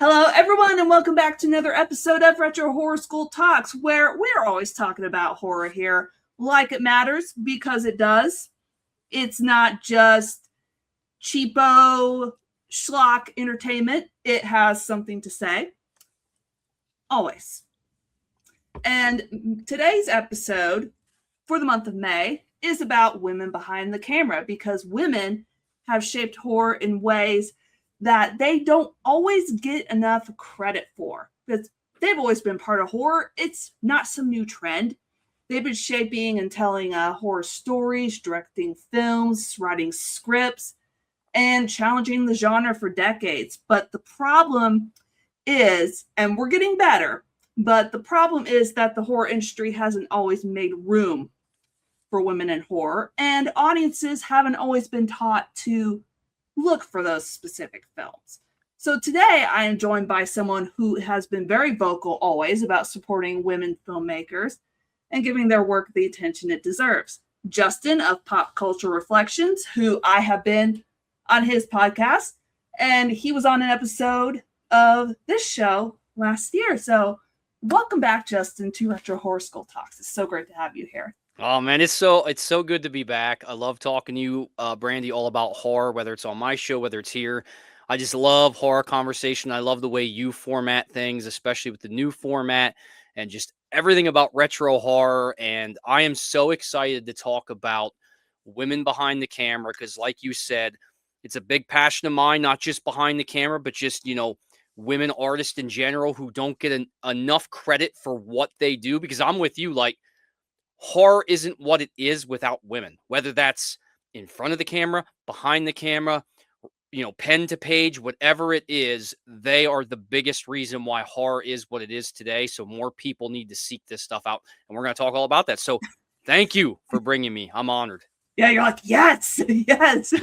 Hello, everyone, and welcome back to another episode of Retro Horror School Talks, where we're always talking about horror here like it matters, because it does. It's not just cheapo schlock entertainment. It has something to say. Always. And today's episode for the month of May is about women behind the camera, because women have shaped horror in ways that they don't always get enough credit for, because they've always been part of horror. It's not some new trend. They've been shaping and telling horror stories, directing films, writing scripts, and challenging the genre for decades. But the problem is, and we're getting better, but the problem is that the horror industry hasn't always made room for women in horror, and audiences haven't always been taught to look for those specific films. So today I am joined by someone who has been very vocal always about supporting women filmmakers and giving their work the attention it deserves. Justin of Pop Culture Reflections, who I have been on his podcast, and he was on an episode of this show last year. So welcome back, Justin, to Retro Horror School Talks. It's so great to have you here. Oh man, it's so good to be back. I love talking to you, Brandy, all about horror, whether it's on my show, whether it's here. I just love horror conversation. I love the way you format things, especially with the new format and just everything about retro horror. And I am so excited to talk about women behind the camera because, like you said, it's a big passion of mine, not just behind the camera, but just, women artists in general who don't get enough credit for what they do. Because I'm with you, like, horror isn't what it is without women, whether that's in front of the camera, behind the camera, pen to page, whatever it is. They are the biggest reason why horror is what it is today. So more people need to seek this stuff out. And we're going to talk all about that. So thank you for bringing me. I'm honored. Yeah, you're like, yes, yes.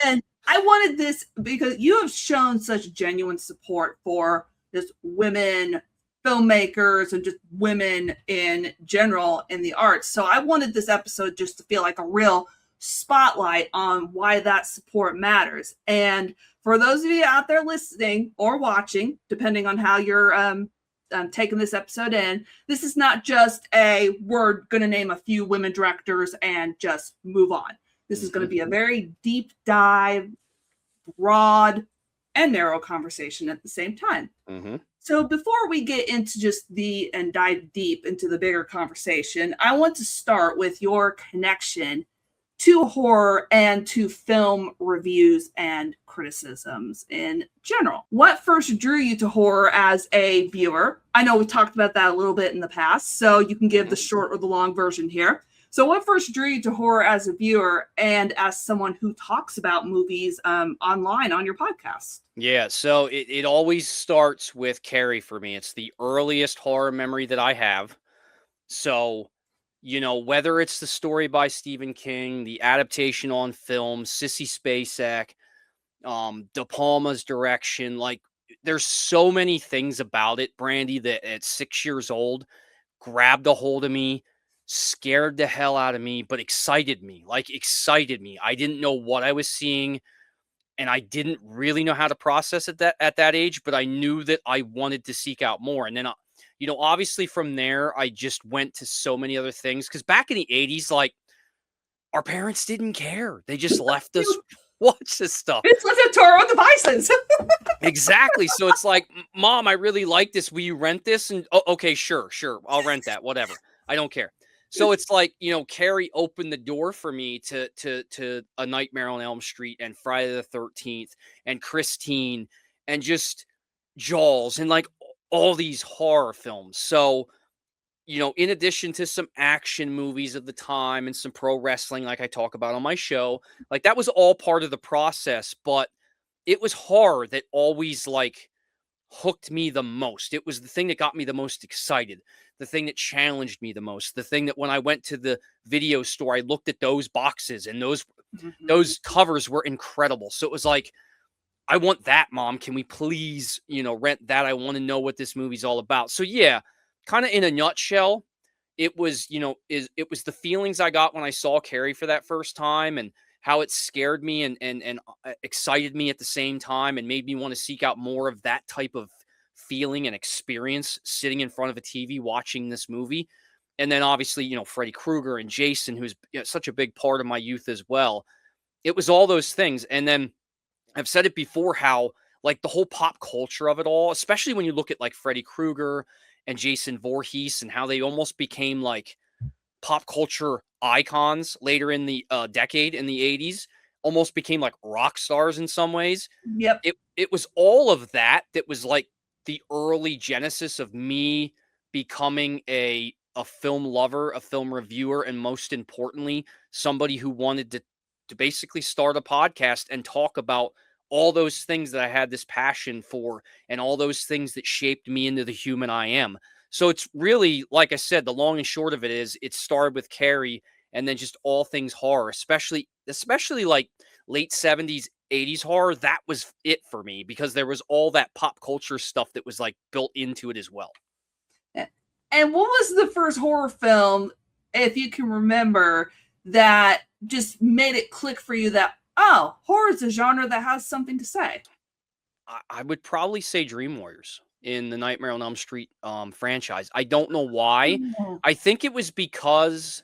And I wanted this because you have shown such genuine support for just women filmmakers and just women in general in the arts. So I wanted this episode just to feel like a real spotlight on why that support matters. And for those of you out there listening or watching, depending on how you're taking this episode in, this is not just we're going to name a few women directors and just move on. This is going to be a very deep dive, broad, and narrow conversation at the same time. Mm-hmm. So before we get into and dive deep into the bigger conversation, I want to start with your connection to horror and to film reviews and criticisms in general. What first drew you to horror as a viewer? I know we talked about that a little bit in the past, so you can give the short or the long version here. So what first drew you to horror as a viewer and as someone who talks about movies online on your podcast? Yeah, so it always starts with Carrie for me. It's the earliest horror memory that I have. So, whether it's the story by Stephen King, the adaptation on film, Sissy Spacek, De Palma's direction, like there's so many things about it, Brandy, that at 6 years old grabbed a hold of me, scared the hell out of me, but excited me. I didn't know what I was seeing, and I didn't really know how to process it at that age, but I knew that I wanted to seek out more. And then, obviously from there, I just went to so many other things. Because back in the 80s, like, our parents didn't care. They just left us watch this stuff. It's left to our own devices. Exactly. So it's like, Mom, I really like this. Will you rent this? And okay, sure. I'll rent that. Whatever. I don't care. So it's like, Carrie opened the door for me to A Nightmare on Elm Street and Friday the 13th and Christine and just Jaws and like all these horror films. So, in addition to some action movies of the time and some pro wrestling, like I talk about on my show, like that was all part of the process, but it was horror that always like hooked me the most. It was the thing that got me the most excited, the thing that challenged me the most, the thing that when I went to the video store, I looked at those boxes and those covers were incredible. So it was like, I want that, Mom. Can we please, rent that? I want to know what this movie's all about. So yeah, kind of in a nutshell, it was, it was the feelings I got when I saw Carrie for that first time and how it scared me and excited me at the same time and made me want to seek out more of that type of feeling and experience sitting in front of a TV watching this movie. And then obviously, Freddy Krueger and Jason, who's such a big part of my youth as well. It was all those things. And then I've said it before how like the whole pop culture of it all, especially when you look at like Freddy Krueger and Jason Voorhees and how they almost became like pop culture icons later in the decade in the 80s, almost became like rock stars in some ways. Yep. It was all of that that was like the early genesis of me becoming a film lover, a film reviewer, and most importantly, somebody who wanted to basically start a podcast and talk about all those things that I had this passion for and all those things that shaped me into the human I am. So it's really, like I said, the long and short of it is it started with Carrie and then just all things horror, especially like late 70s, 80s horror. That was it for me because there was all that pop culture stuff that was like built into it as well. And what was the first horror film, if you can remember, that just made it click for you that, oh, horror is a genre that has something to say? I would probably say Dream Warriors in the Nightmare on Elm Street franchise. I don't know why. Oh. I think it was because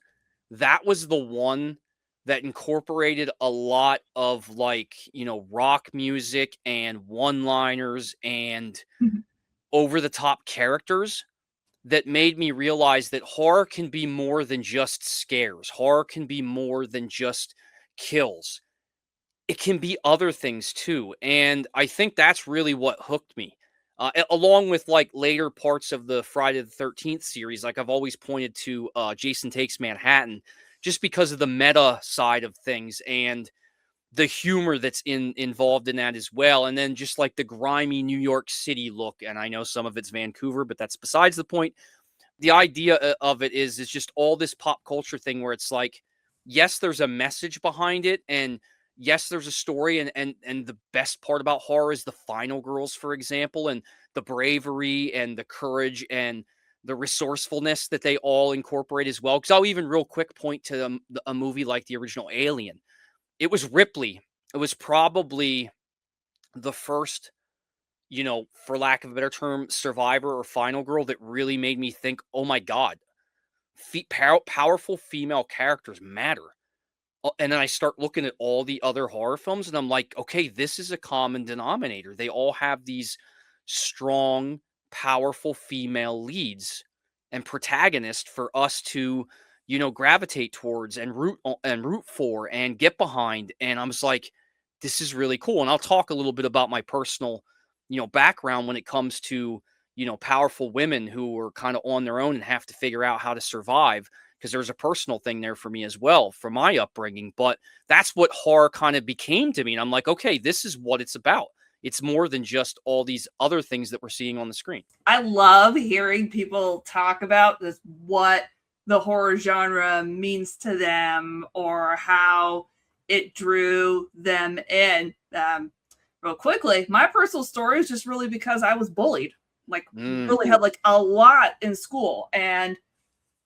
that was the one that incorporated a lot of like, rock music and one-liners and over the top characters that made me realize that horror can be more than just scares. Horror can be more than just kills. It can be other things too. And I think that's really what hooked me. Along with like later parts of the Friday the 13th series, like I've always pointed to Jason Takes Manhattan, just because of the meta side of things and the humor that's involved in that as well. And then just like the grimy New York City look. And I know some of it's Vancouver, but that's besides the point. The idea of it is just all this pop culture thing where it's like, yes, there's a message behind it. And yes, there's a story. And the best part about horror is the final girls, for example, and the bravery and the courage and the resourcefulness that they all incorporate as well. Because I'll even real quick point to a movie like the original Alien. It was Ripley. It was probably the first, for lack of a better term, survivor or final girl that really made me think, oh my God, powerful female characters matter. And then I start looking at all the other horror films and I'm like, okay, this is a common denominator. They all have these strong, powerful female leads and protagonists for us to, gravitate towards and root for and get behind. And I was like, this is really cool. And I'll talk a little bit about my personal, background when it comes to, powerful women who are kind of on their own and have to figure out how to survive, because there's a personal thing there for me as well from my upbringing. But that's what horror kind of became to me. And I'm like, okay, this is what it's about. It's more than just all these other things that we're seeing on the screen. I love hearing people talk about this, what the horror genre means to them or how it drew them in. Real quickly, my personal story is just really because I was bullied, like really had like a lot in school. And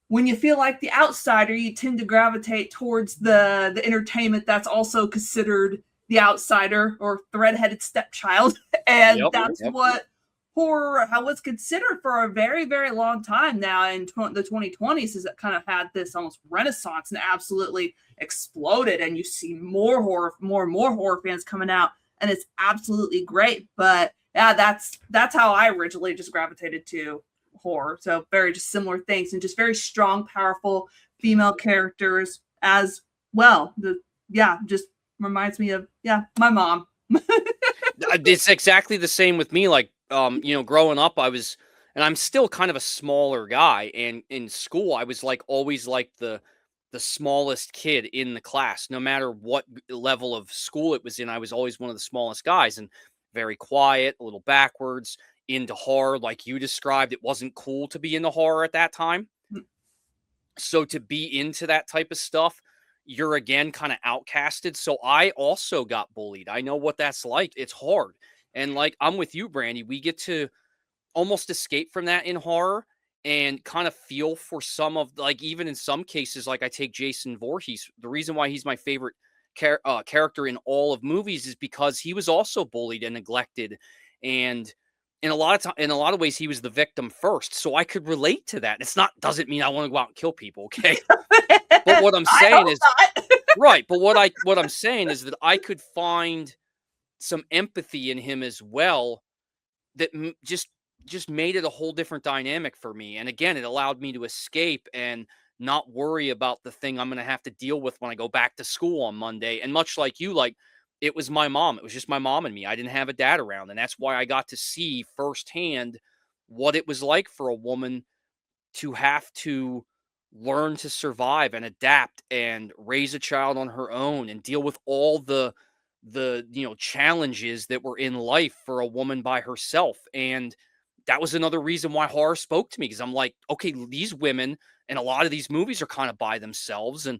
when you feel like the outsider, you tend to gravitate towards the entertainment that's also considered the outsider or the redheaded stepchild. And that's what horror, how it's considered for a very, very long time now. In the 2020s, is it kind of had this almost renaissance and absolutely exploded. And you see more and more horror fans coming out, and it's absolutely great. But yeah, that's how I originally just gravitated to horror. So very just similar things and just very strong, powerful female characters as well. Just reminds me of my mom. It's exactly the same with me. Like growing up, and I'm still kind of a smaller guy, and in school I was like always like the smallest kid in the class. No matter what level of school it was in, I was always one of the smallest guys and very quiet, a little backwards, into horror. Like you described, it wasn't cool to be into horror at that time. So to be into that type of stuff, you're again kind of outcasted. So I also got bullied. I know what that's like. It's hard. And like I'm with you, Brandy, we get to almost escape from that in horror and kind of feel for some of, like, even in some cases, like I take Jason Voorhees. The reason why he's my favorite character in all of movies is because he was also bullied and neglected, and in a lot of ways he was the victim first. So I could relate to that. It's not doesn't mean I want to go out and kill people, okay? But what I'm I saying hope is not. right. But what I'm saying is that I could find some empathy in him as well that just made it a whole different dynamic for me. And again, it allowed me to escape and not worry about the thing I'm going to have to deal with when I go back to school on Monday. And much like you, like it was my mom. It was just my mom and me. I didn't have a dad around, and that's why I got to see firsthand what it was like for a woman to have to learn to survive and adapt and raise a child on her own and deal with all the challenges that were in life for a woman by herself. And that was another reason why horror spoke to me, because I'm like, okay, these women and a lot of these movies are kind of by themselves and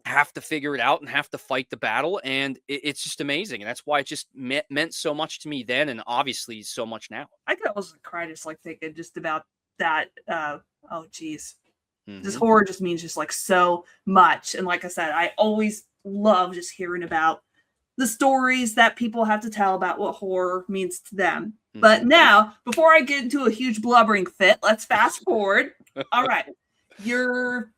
have to figure it out and have to fight the battle. And it's just amazing, and that's why it just meant so much to me then, and obviously so much now. I could almost cry just like thinking just about that. Oh, geez. This Hmm. horror just means just like so much. And like I said, I always love just hearing about the stories that people have to tell about what horror means to them. But Hmm. now, before I get into a huge blubbering fit, let's fast forward. All right. You're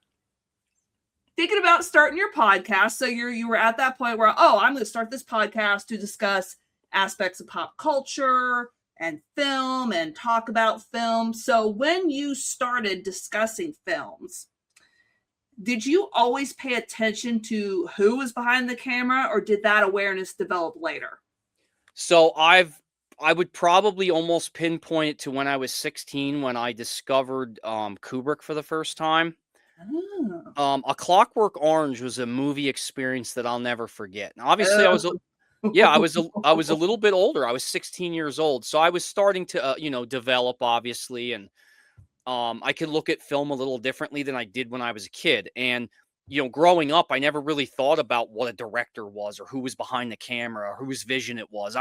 thinking about starting your podcast. So you were at that point where, oh, I'm going to start this podcast to discuss aspects of pop culture and film and talk about film. So when you started discussing films, did you always pay attention to who was behind the camera, or did that awareness develop later? So I would probably almost pinpoint it to when I was 16 when I discovered Kubrick for the first time. Oh. A Clockwork Orange was a movie experience that I'll never forget. And obviously, Oh. I was a little bit older. I was 16 years old, so I was starting to develop, obviously, and I could look at film a little differently than I did when I was a kid. And growing up, I never really thought about what a director was or who was behind the camera or whose vision it was.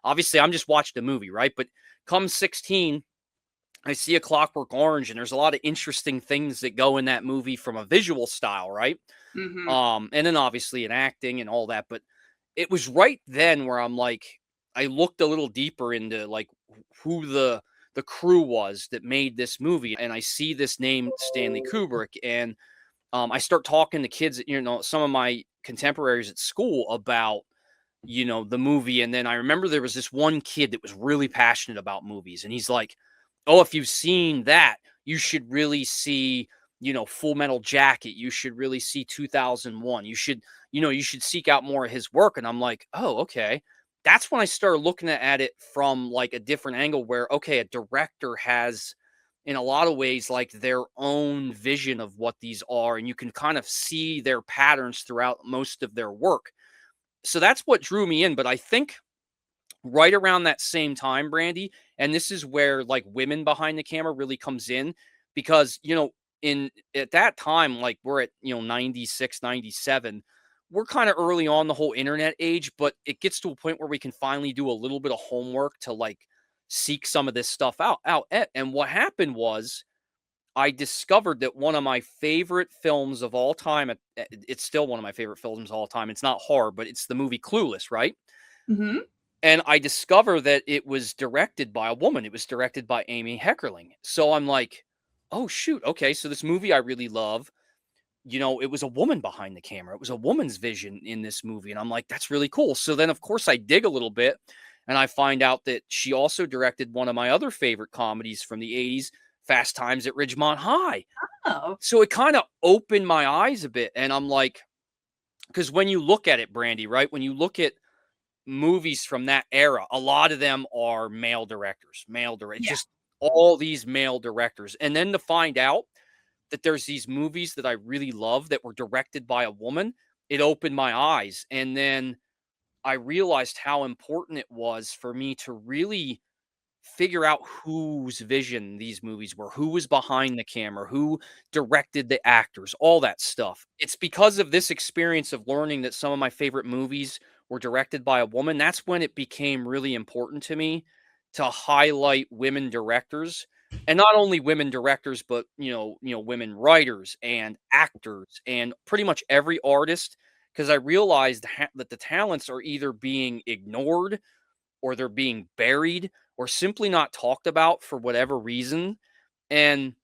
Obviously, I'm just watching the movie, right? But come 16, I see a Clockwork Orange, and there's a lot of interesting things that go in that movie from a visual style, right? Mm-hmm. And then obviously in acting and all that. But it was right then where I'm like, I looked a little deeper into like who the crew was that made this movie, and I see this name Stanley Kubrick, and I start talking to kids, some of my contemporaries at school about the movie. And then I remember there was this one kid that was really passionate about movies, and he's like, oh, if you've seen that, you should really see Full Metal Jacket, you should really see 2001, you should seek out more of his work. And I'm like, oh, okay. That's when I started looking at it from like a different angle, where okay, a director has in a lot of ways like their own vision of what these are, and you can kind of see their patterns throughout most of their work. So that's what drew me in. But I think right around that same time, Brandy, and this is where like women behind the camera really comes in, because in at that time, like we're at 96, 97, we're kind of early on the whole internet age, but it gets to a point where we can finally do a little bit of homework to like seek some of this stuff out. And what happened was I discovered that one of my favorite films of all time, it's still one of my favorite films of all time. It's not horror, but it's the movie Clueless, right? Mm-hmm. And I discovered that it was directed by a woman. It was directed by Amy Heckerling. So I'm like, oh, shoot. Okay. So this movie I really love, it was a woman behind the camera. It was a woman's vision in this movie. And I'm like, that's really cool. So then, of course, I dig a little bit, and I find out that she also directed one of my other favorite comedies from the 80s, Fast Times at Ridgemont High. Oh. So it kind of opened my eyes a bit. And I'm like, because when you look at it, Brandy, right? When you look at movies from that era, a lot of them are male directors, Yeah. just all these male directors. And then to find out that there's these movies that I really love that were directed by a woman, it opened my eyes. And then I realized how important it was for me to really figure out whose vision these movies were, who was behind the camera, who directed the actors, all that stuff. It's because of this experience of learning that some of my favorite movies were directed by a woman. That's when it became really important to me to highlight women directors, and not only women directors, but women writers and actors and pretty much every artist because I realized that the talents are either being ignored or they're being buried or simply not talked about for whatever reason. And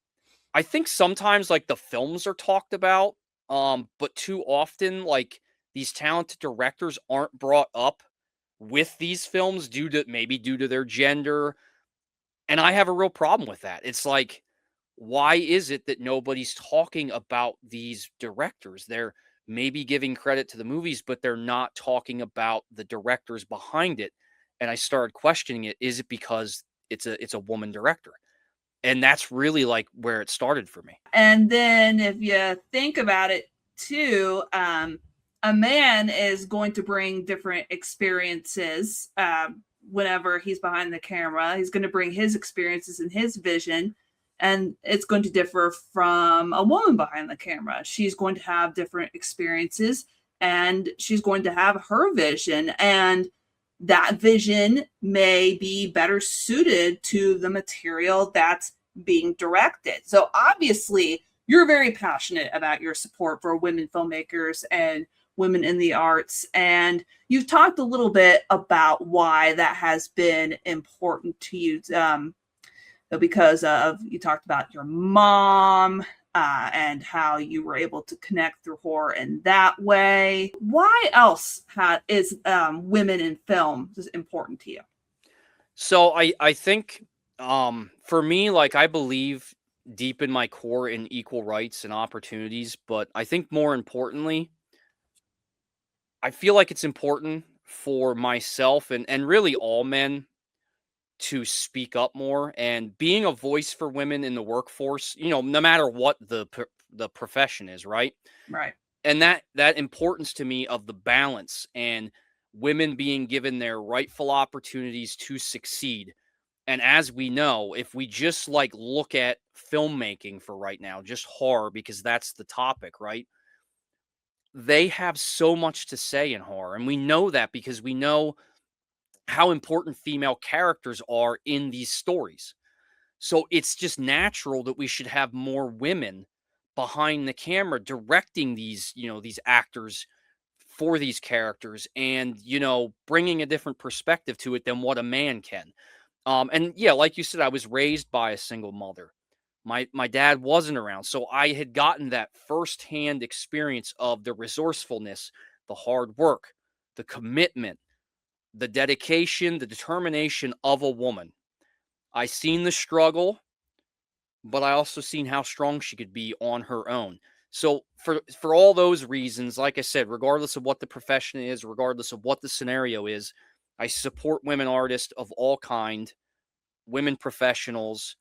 I think sometimes like the films are talked about, but too often like these talented directors aren't brought up with these films due to their gender. And I have a real problem with that. It's like, why is it that nobody's talking about these directors? They're maybe giving credit to the movies, but they're not talking about the directors behind it. And I started questioning it. Is it because it's a woman director? And that's really like where it started for me. And then if you think about it too, a man is going to bring different experiences whenever he's behind the camera. He's going to bring his experiences and his vision, and it's going to differ from a woman behind the camera. She's going to have different experiences, and she's going to have her vision, and that vision may be better suited to the material that's being directed. So obviously, you're very passionate about your support for women filmmakers and women in the arts. And you've talked a little bit about why that has been important to you, because of, you talked about your mom and how you were able to connect through horror in that way. Why else is women in film important to you? So I think for me, like I believe deep in my core in equal rights and opportunities, but I think more importantly, I feel like it's important for myself and really all men to speak up more and being a voice for women in the workforce, no matter what the profession is, right? Right. And that importance to me of the balance and women being given their rightful opportunities to succeed. And as we know, if we just like look at filmmaking for right now, just horror, because that's the topic, right? They have so much to say in horror. And we know that because we know how important female characters are in these stories. So it's just natural that we should have more women behind the camera directing these actors for these characters and, bringing a different perspective to it than what a man can. And yeah, like you said, I was raised by a single mother. My dad wasn't around, so I had gotten that firsthand experience of the resourcefulness, the hard work, the commitment, the dedication, the determination of a woman. I seen the struggle, but I also seen how strong she could be on her own. So for all those reasons, like I said, regardless of what the profession is, regardless of what the scenario is, I support women artists of all kind, women professionals,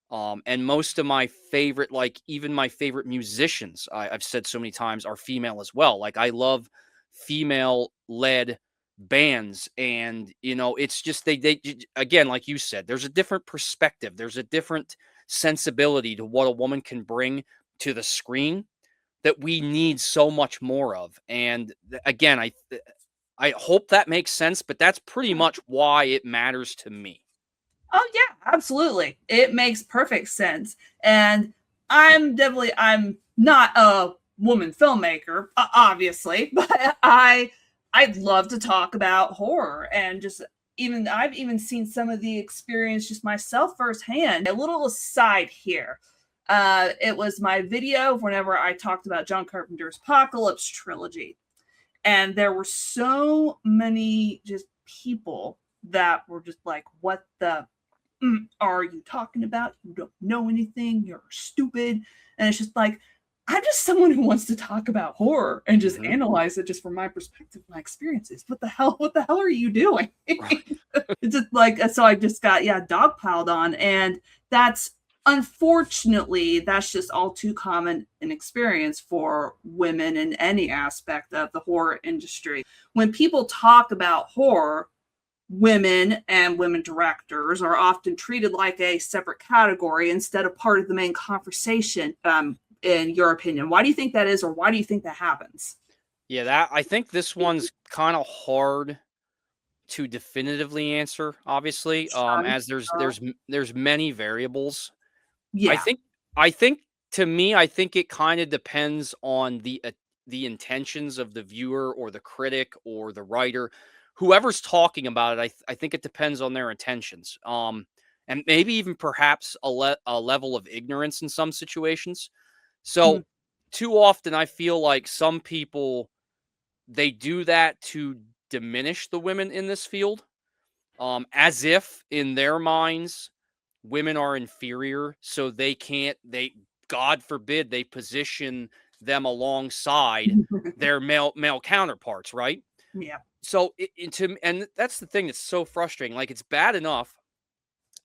and most of my favorite, like even my favorite musicians, I've said so many times, are female as well. Like I love female led bands, and it's just again, like you said, there's a different perspective, there's a different sensibility to what a woman can bring to the screen that we need so much more of. And again, I hope that makes sense, but that's pretty much why it matters to me. Oh yeah, absolutely. It makes perfect sense. And I'm not a woman filmmaker, obviously, but I'd love to talk about horror and just even I've even seen some of the experience just myself firsthand. A little aside here. It was my video whenever I talked about John Carpenter's Apocalypse trilogy. And there were so many just people that were just like, what the are you talking about? You don't know anything. You're stupid. And it's just like, I'm just someone who wants to talk about horror and just Mhm. analyze it just from my perspective, my experiences. What the hell? What the hell are you doing? Right. It's just like, so I just got, dogpiled on. And that's unfortunately, that's just all too common an experience for women in any aspect of the horror industry. When people talk about horror, women and women directors are often treated like a separate category instead of part of the main conversation. In your opinion, why do you think that is, or why do you think that happens? Yeah, that I think this one's kind of hard to definitively answer, obviously, Sure. as there's many variables. I Yeah. think I think to me, I think it kind of depends on the intentions of the viewer or the critic or the writer, whoever's talking about it. I think it depends on their intentions. And maybe even perhaps a level of ignorance in some situations. Mhm. So too often I feel like some people, they do that to diminish the women in this field, as if in their minds women are inferior, so they can't, they, God forbid, they position them alongside their male counterparts, right? Yeah. So and that's the thing that's so frustrating. Like, it's bad enough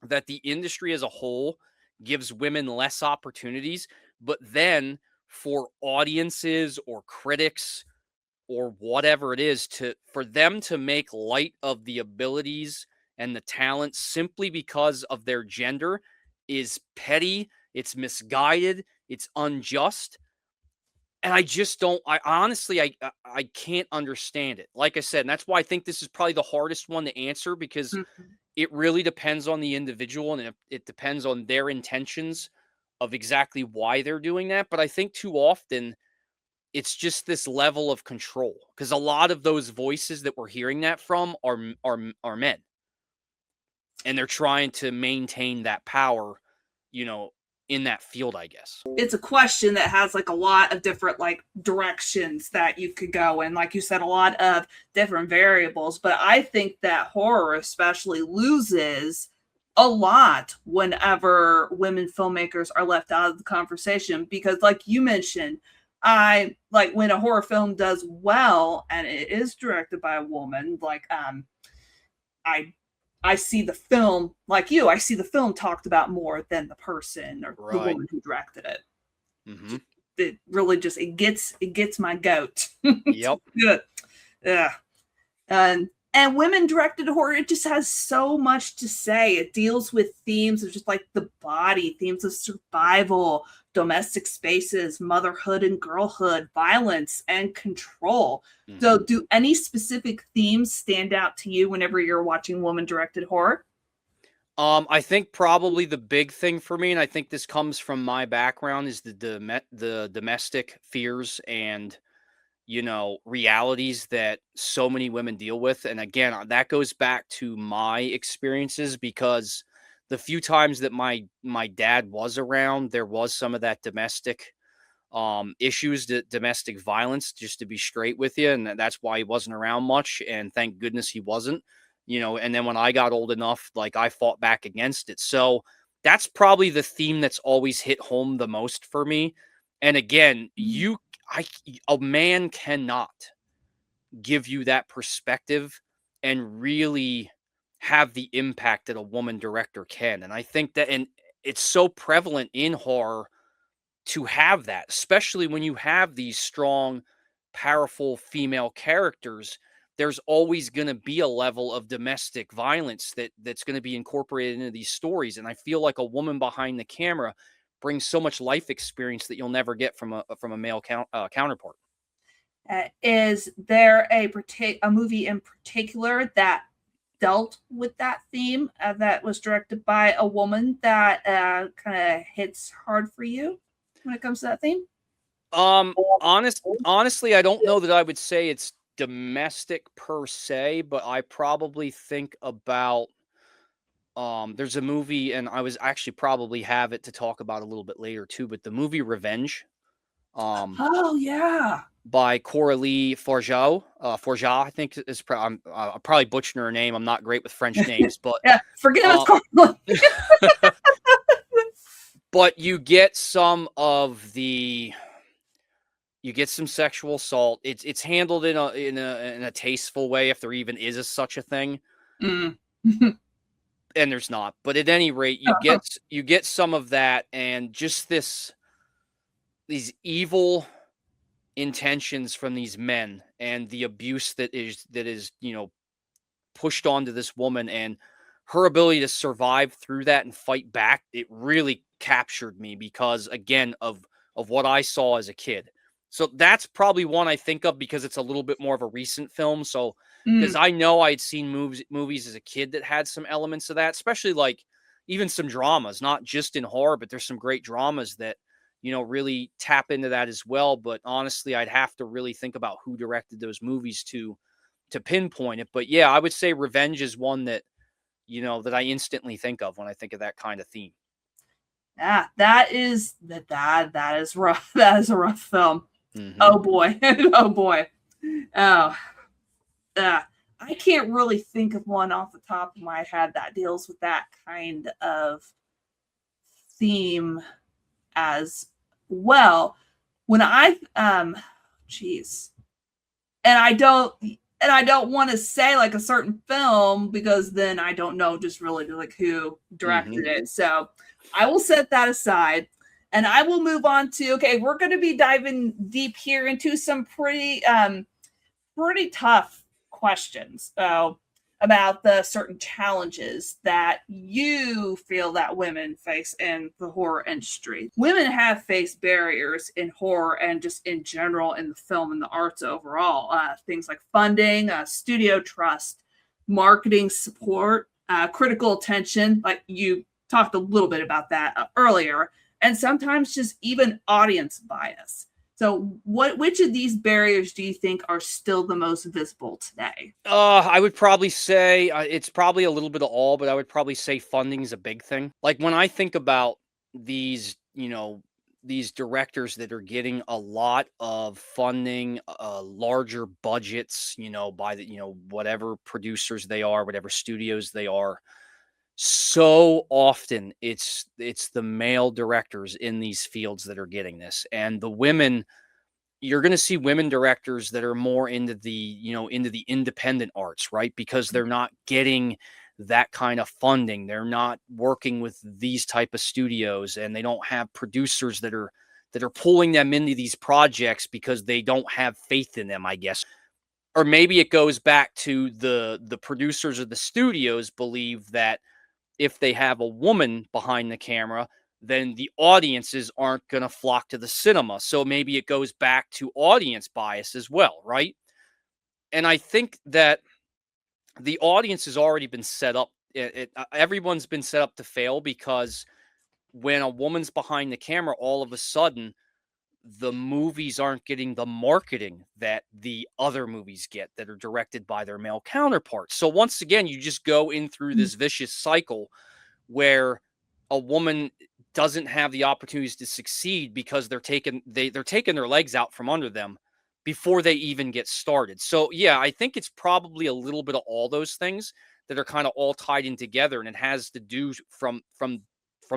that the industry as a whole gives women less opportunities, but then for audiences or critics or whatever it is, to for them to make light of the abilities and the talent simply because of their gender is petty, it's misguided, it's unjust. And I just don't, I honestly, I can't understand it. Like I said, and that's why I think this is probably the hardest one to answer, because Mhm. it really depends on the individual, and it depends on their intentions of exactly why they're doing that. But I think too often it's just this level of control, because a lot of those voices that we're hearing that from are men, and they're trying to maintain that power, you know, in that field, I guess. It's a question that has like a lot of different like directions that you could go in. Like you said, a lot of different variables. But I think that horror especially loses a lot whenever women filmmakers are left out of the conversation. Because like you mentioned, I like when a horror film does well and it is directed by a woman, like I I see the film like you, I see the film talked about more than the person or the Right. woman who directed it. Hmm. It really just it gets my goat. It's Yep. good. Yeah. And women directed horror, it just has so much to say. It deals with themes of just like the body, themes of survival, domestic spaces, motherhood and girlhood, violence and control. So, Hmm. do any specific themes stand out to you whenever you're watching woman directed horror? I think probably the big thing for me, and I think this comes from my background, is the domestic fears and, realities that so many women deal with. And again, that goes back to my experiences, because the few times that my dad was around, there was some of that domestic issues, domestic violence, just to be straight with you. And that's why he wasn't around much. And thank goodness he wasn't, and then when I got old enough, like, I fought back against it. So that's probably the theme that's always hit home the most for me. And again, I, a man cannot give you that perspective and really have the impact that a woman director can. And I think that, and it's so prevalent in horror to have that, especially when you have these strong, powerful female characters. There's always going to be a level of domestic violence that's going to be incorporated into these stories, and I feel like a woman behind the camera brings so much life experience that you'll never get from a male counterpart. Is there a movie in particular that dealt with that theme that was directed by a woman that kind of hits hard for you when it comes to that theme? Honestly, I don't know that I would say it's domestic per se, but I probably think about, there's a movie, and I was actually probably have it to talk about a little bit later too, but the movie Revenge, um, Oh yeah, by Coralie Forgeau. Forgeau, I think is I'm probably butchering her name. I'm not great with French names, but yeah. Forgive us, uh, Carla. but you get some of the, you get some sexual assault. It's handled in a tasteful way, if there even is such a thing, Mm. and there's not. But at any rate, you get some of that, and just these evil intentions from these men, and the abuse that is pushed onto this woman, and her ability to survive through that and fight back. It really captured me because, again, of what I saw as a kid. So that's probably one I think of, because it's a little bit more of a recent film. So, because Mm. I know I'd seen movies as a kid that had some elements of that, especially like even some dramas, not just in horror, but there's some great dramas that really tap into that as well. But honestly, I'd have to really think about who directed those movies to pinpoint it. But yeah, I would say Revenge is one that, that I instantly think of when I think of that kind of theme. Yeah, that is rough. That is a rough film. Mm-hmm. Oh boy. Oh boy. Oh. I can't really think of one off the top of my head that deals with that kind of theme as well. When geez. And I don't want to say like a certain film because then I don't know just really like who directed it. So I will set that aside and I will move on to, okay, we're going to be diving deep here into some pretty tough questions about the certain challenges that you feel that women face in the horror industry. Women have faced barriers in horror and just in general in the film and the arts overall. Things like funding, studio trust, marketing support, critical attention, like you talked a little bit about that earlier, and sometimes just even audience bias. So which of these barriers do you think are still the most visible today? I would probably say it's probably a little bit of all, but I would probably say funding is a big thing. Like when I think about these, these directors that are getting a lot of funding, larger budgets, by the, whatever producers they are, whatever studios they are. So often it's the male directors in these fields that are getting this, and the women, you're going to see women directors that are more into the, into the independent arts, right? Because they're not getting that kind of funding. They're not working with these type of studios, and they don't have producers that are pulling them into these projects because they don't have faith in them, I guess. Or maybe it goes back to the producers of the studios believe that if they have a woman behind the camera, then the audiences aren't going to flock to the cinema. So maybe it goes back to audience bias as well, right? And I think that the audience has already been set up. Everyone's been set up to fail because when a woman's behind the camera, all of a sudden, the movies aren't getting the marketing that the other movies get that are directed by their male counterparts. So once again, you just go in through this vicious cycle where a woman doesn't have the opportunities to succeed because they're taking their legs out from under them before they even get started. So yeah, I think it's probably a little bit of all those things that are kind of all tied in together, and it has to do from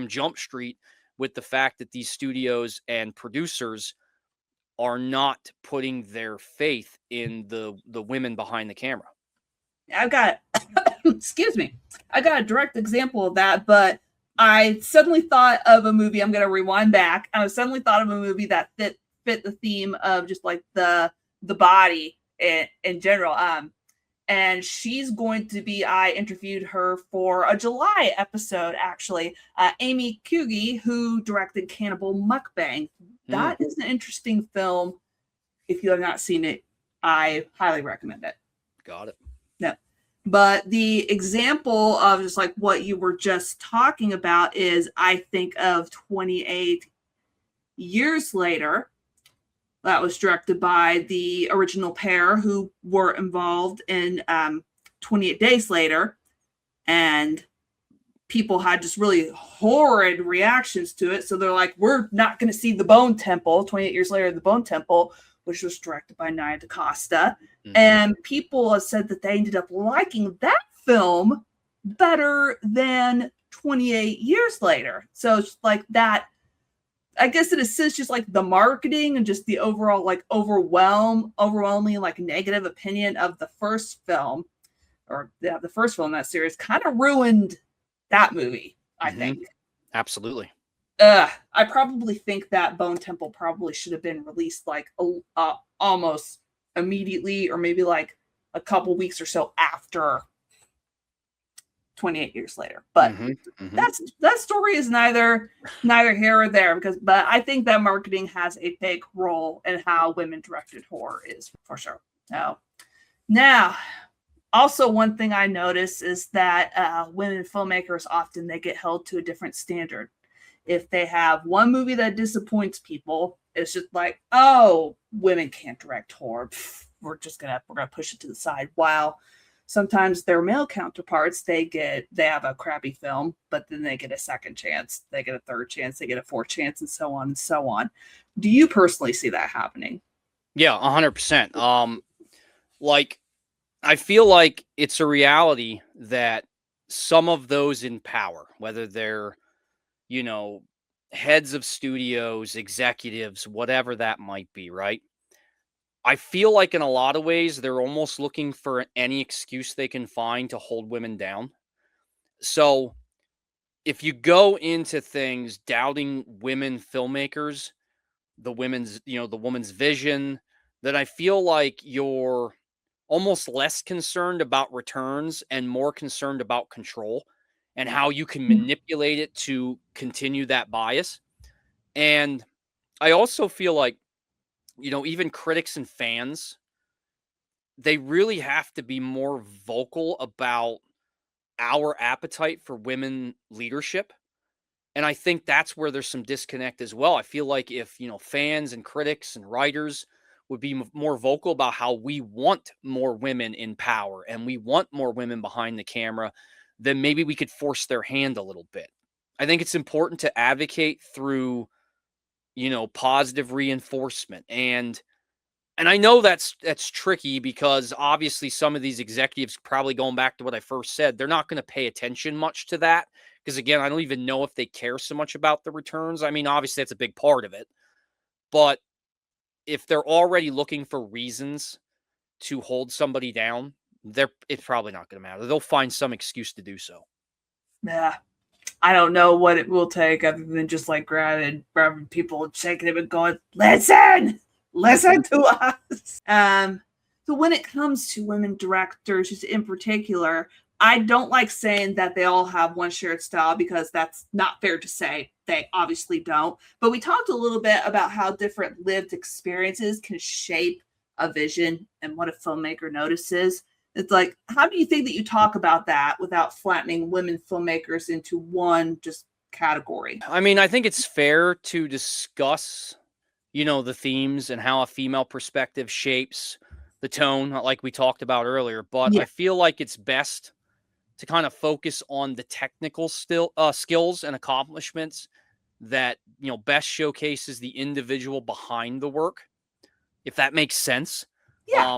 Jump Street with the fact that these studios and producers are not putting their faith in the women behind the camera. I've got, excuse me, I got a direct example of that, but I suddenly thought of a movie. I'm going to rewind back. I suddenly thought of a movie that fit the theme of just like the body in general. And she's going to be, I interviewed her for a July episode, actually. Amy Kugi, who directed Cannibal Mukbang. That is an interesting film. If you have not seen it, I highly recommend it. Got it. No. But the example of just like what you were just talking about is, I think of 28 Years Later. That was directed by the original pair who were involved in 28 Days Later. And people had just really horrid reactions to it. So they're like, we're not going to see The Bone Temple, 28 Years Later, The Bone Temple, which was directed by Nia DaCosta. Mm-hmm. And people have said that they ended up liking that film better than 28 Years Later. So it's like that. I guess it assists just like the marketing and just the overall like overwhelming like negative opinion of the first film, or the first film in that series kind of ruined that movie, I think. Absolutely. I probably think that Bone Temple probably should have been released like almost immediately, or maybe like a couple weeks or so after 28 Years Later. But that story is neither here or there, but I think that marketing has a big role in how women directed horror is, for sure. Now, also one thing I notice is that women filmmakers often they get held to a different standard. if they have one movie that disappoints people, it's just like, oh, women can't direct horror. Pfft, we're gonna push it to the side. While sometimes their male counterparts, they have a crappy film, but then they get a second chance, they get a third chance, they get a fourth chance, and so on and so on. Do you personally see that happening? Yeah, 100%. Like, I feel like it's a reality that some of those in power, whether they're, you know, heads of studios, executives, whatever that might be, right? I feel like in a lot of ways, they're almost looking for any excuse they can find to hold women down. So if you go into things doubting women filmmakers, the woman's vision, then I feel like you're almost less concerned about returns and more concerned about control and how you can manipulate it to continue that bias. And I also feel like, even critics and fans, they really have to be more vocal about our appetite for women leadership. And I think that's where there's some disconnect as well. I feel like if, fans and critics and writers would be more vocal about how we want more women in power and we want more women behind the camera, then maybe we could force their hand a little bit. I think it's important to advocate through, positive reinforcement. And I know that's tricky because obviously some of these executives, probably going back to what I first said, they're not going to pay attention much to that. Because again, I don't even know if they care so much about the returns. I mean, obviously that's a big part of it. But if they're already looking for reasons to hold somebody down, it's probably not going to matter. They'll find some excuse to do so. Yeah. I don't know what it will take other than just like grabbing people, shaking them and going, listen to us. So when it comes to women directors, just in particular, I don't like saying that they all have one shared style because that's not fair to say. They obviously don't. But we talked a little bit about how different lived experiences can shape a vision and what a filmmaker notices. It's like, how do you think that you talk about that without flattening women filmmakers into one just category? I mean, I think it's fair to discuss, the themes and how a female perspective shapes the tone, like we talked about earlier. But Yeah. I feel like it's best to kind of focus on the technical skills and accomplishments that, best showcases the individual behind the work, if that makes sense. Yeah.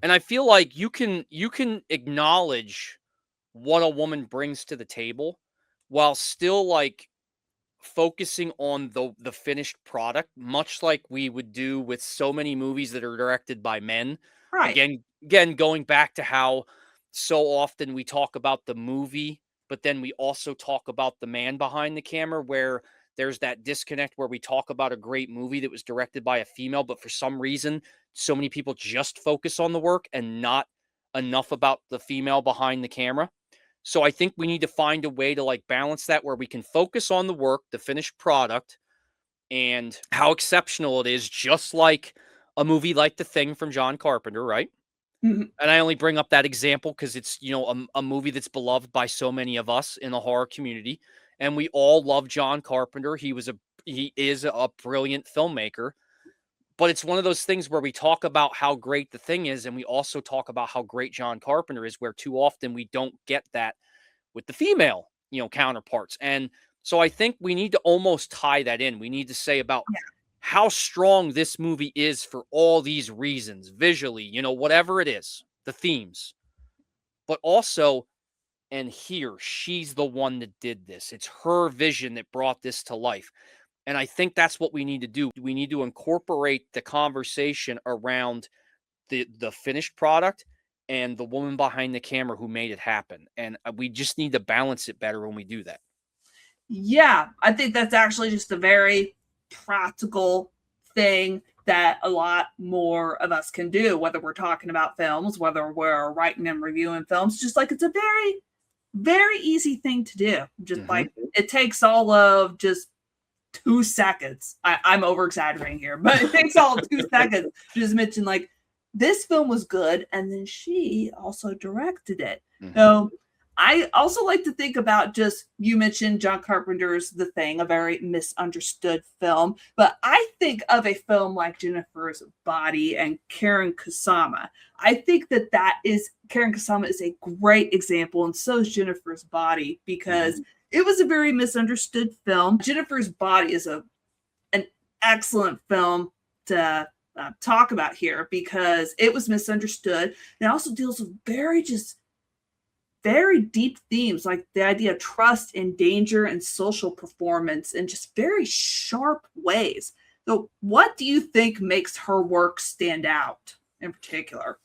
And I feel like you can acknowledge what a woman brings to the table while still like focusing on the finished product, much like we would do with so many movies that are directed by men. Right. Again, going back to how so often we talk about the movie, but then we also talk about the man behind the camera, where there's that disconnect where we talk about a great movie that was directed by a female, but for some reason, so many people just focus on the work and not enough about the female behind the camera. So I think we need to find a way to like balance that where we can focus on the work, the finished product, and how exceptional it is, just like a movie like The Thing from John Carpenter, right? Mhm. And I only bring up that example because it's, a movie that's beloved by so many of us in the horror community. And we all love John Carpenter. He is a brilliant filmmaker. But it's one of those things where we talk about how great The Thing is, and we also talk about how great John Carpenter is, where too often we don't get that with the female, counterparts. And so I think we need to almost tie that in. We need to say about how strong this movie is for all these reasons, visually, whatever it is, the themes. But also, and here, she's the one that did this. It's her vision that brought this to life. And I think that's what we need to do. We need to incorporate the conversation around the finished product and the woman behind the camera who made it happen. And we just need to balance it better when we do that. Yeah, I think that's actually just a very practical thing that a lot more of us can do, whether we're talking about films, whether we're writing and reviewing films. Just like it's a very, very easy thing to do. Just like it takes all of just 2 seconds. I'm over exaggerating here, but it takes all 2 seconds to just mention like this film was good, and then she also directed it. So I also like to think about just, you mentioned John Carpenter's The Thing, a very misunderstood film, but I think of a film like Jennifer's Body and Karen Kusama. I think that is, Karen Kusama is a great example, and so is Jennifer's Body, because it was a very misunderstood film. Jennifer's Body is an excellent film to talk about here because it was misunderstood, and it also deals with very deep themes like the idea of trust and danger and social performance in just very sharp ways. So, what do you think makes her work stand out in particular?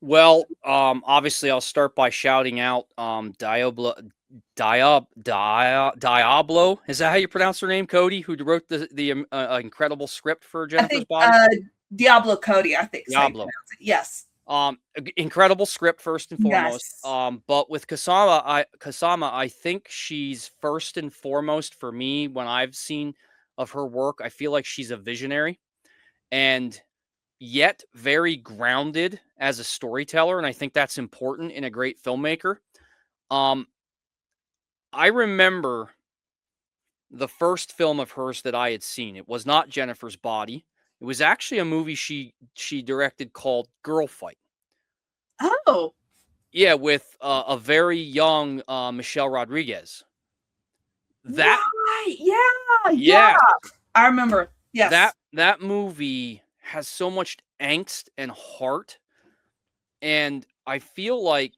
Well, obviously, I'll start by shouting out Diablo. Is that how you pronounce her name, Cody? Who wrote the incredible script for I Jennifer's think Body? Diablo Cody, I think. Diablo. Yes. Incredible script first and foremost. Yes. But with Kasama, I think she's first and foremost for me when I've seen of her work. I feel like she's a visionary and yet very grounded as a storyteller, and I think that's important in a great filmmaker. I remember the first film of hers that I had seen. It was not Jennifer's Body. It was actually a movie she directed called Girl Fight. Oh. Yeah, with a very young Michelle Rodriguez. That right. Yeah. yeah, I remember. Yes. that movie has so much angst and heart, and I feel like,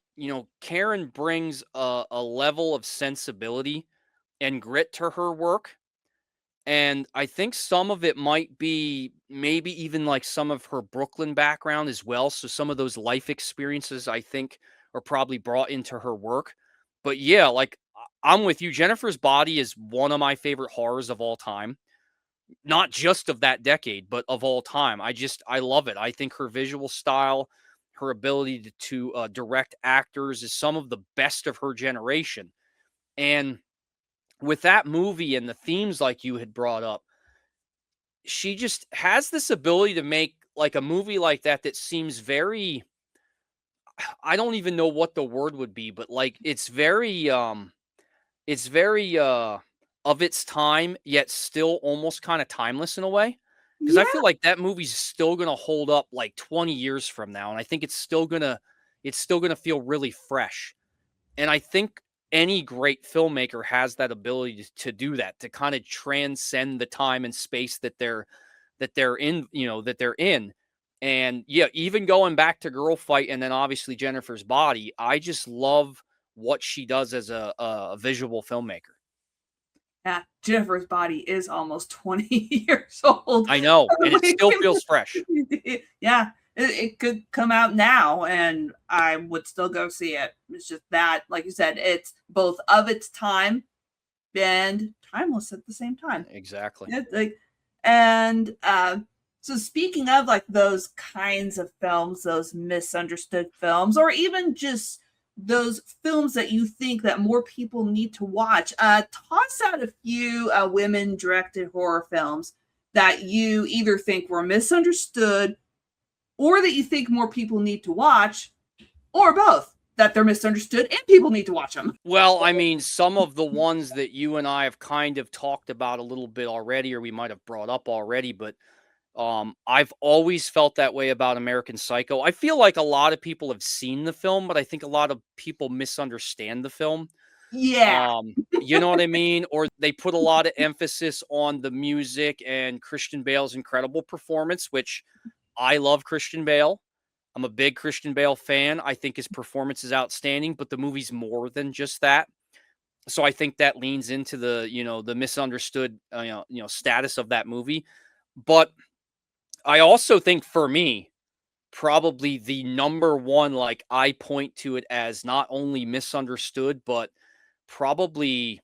Karen brings a level of sensibility and grit to her work. And I think some of it might be maybe even like some of her Brooklyn background as well. So some of those life experiences I think are probably brought into her work. But yeah, like I'm with you. Jennifer's Body is one of my favorite horrors of all time. Not just of that decade, but of all time. I love it. I think her visual style, her ability to direct actors is some of the best of her generation. And with that movie and the themes like you had brought up, she just has this ability to make like a movie like that that seems very, I don't even know what the word would be, but like it's very of its time yet still almost kind of timeless in a way, because I Yeah. feel like that movie's still going to hold up like 20 years from now, and I think it's still going to feel really fresh. And I think any great filmmaker has that ability to do that, to kind of transcend the time and space that they're in, that they're in. And yeah, even going back to Girl Fight and then obviously Jennifer's Body, I just love what she does as a visual filmmaker. Yeah. Jennifer's Body is almost 20 years old. I know, and it still feels fresh. Yeah. It could come out now and I would still go see it. It's just that, like you said, it's both of its time and timeless at the same time. Exactly. Yeah, like, and so speaking of like those kinds of films, those misunderstood films, or even just those films that you think that more people need to watch, toss out a few women directed horror films that you either think were misunderstood or that you think more people need to watch, or both, that they're misunderstood and people need to watch them. Well, I mean, some of the ones that you and I have kind of talked about a little bit already, or we might have brought up already, but I've always felt that way about American Psycho. I feel like a lot of people have seen the film, but I think a lot of people misunderstand the film. Yeah. You know what I mean? Or they put a lot of emphasis on the music and Christian Bale's incredible performance, which I love Christian Bale. I'm a big Christian Bale fan. I think his performance is outstanding, but the movie's more than just that. So I think that leans into the misunderstood status of that movie. But I also think for me, probably the number one, like I point to it as not only misunderstood, but probably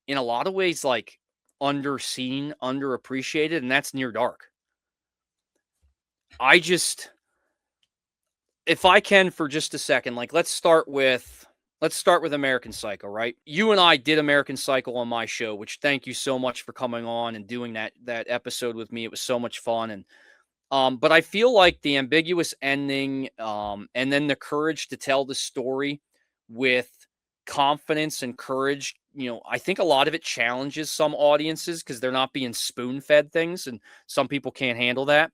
in a lot of ways like underseen, underappreciated, and that's Near Dark. I just, if I can for just a second, like let's start with American Psycho, right? You and I did American Psycho on my show, which thank you so much for coming on and doing that episode with me. It was so much fun. And but I feel like the ambiguous ending, and then the courage to tell the story with confidence and courage, I think a lot of it challenges some audiences because they're not being spoon-fed things, and some people can't handle that.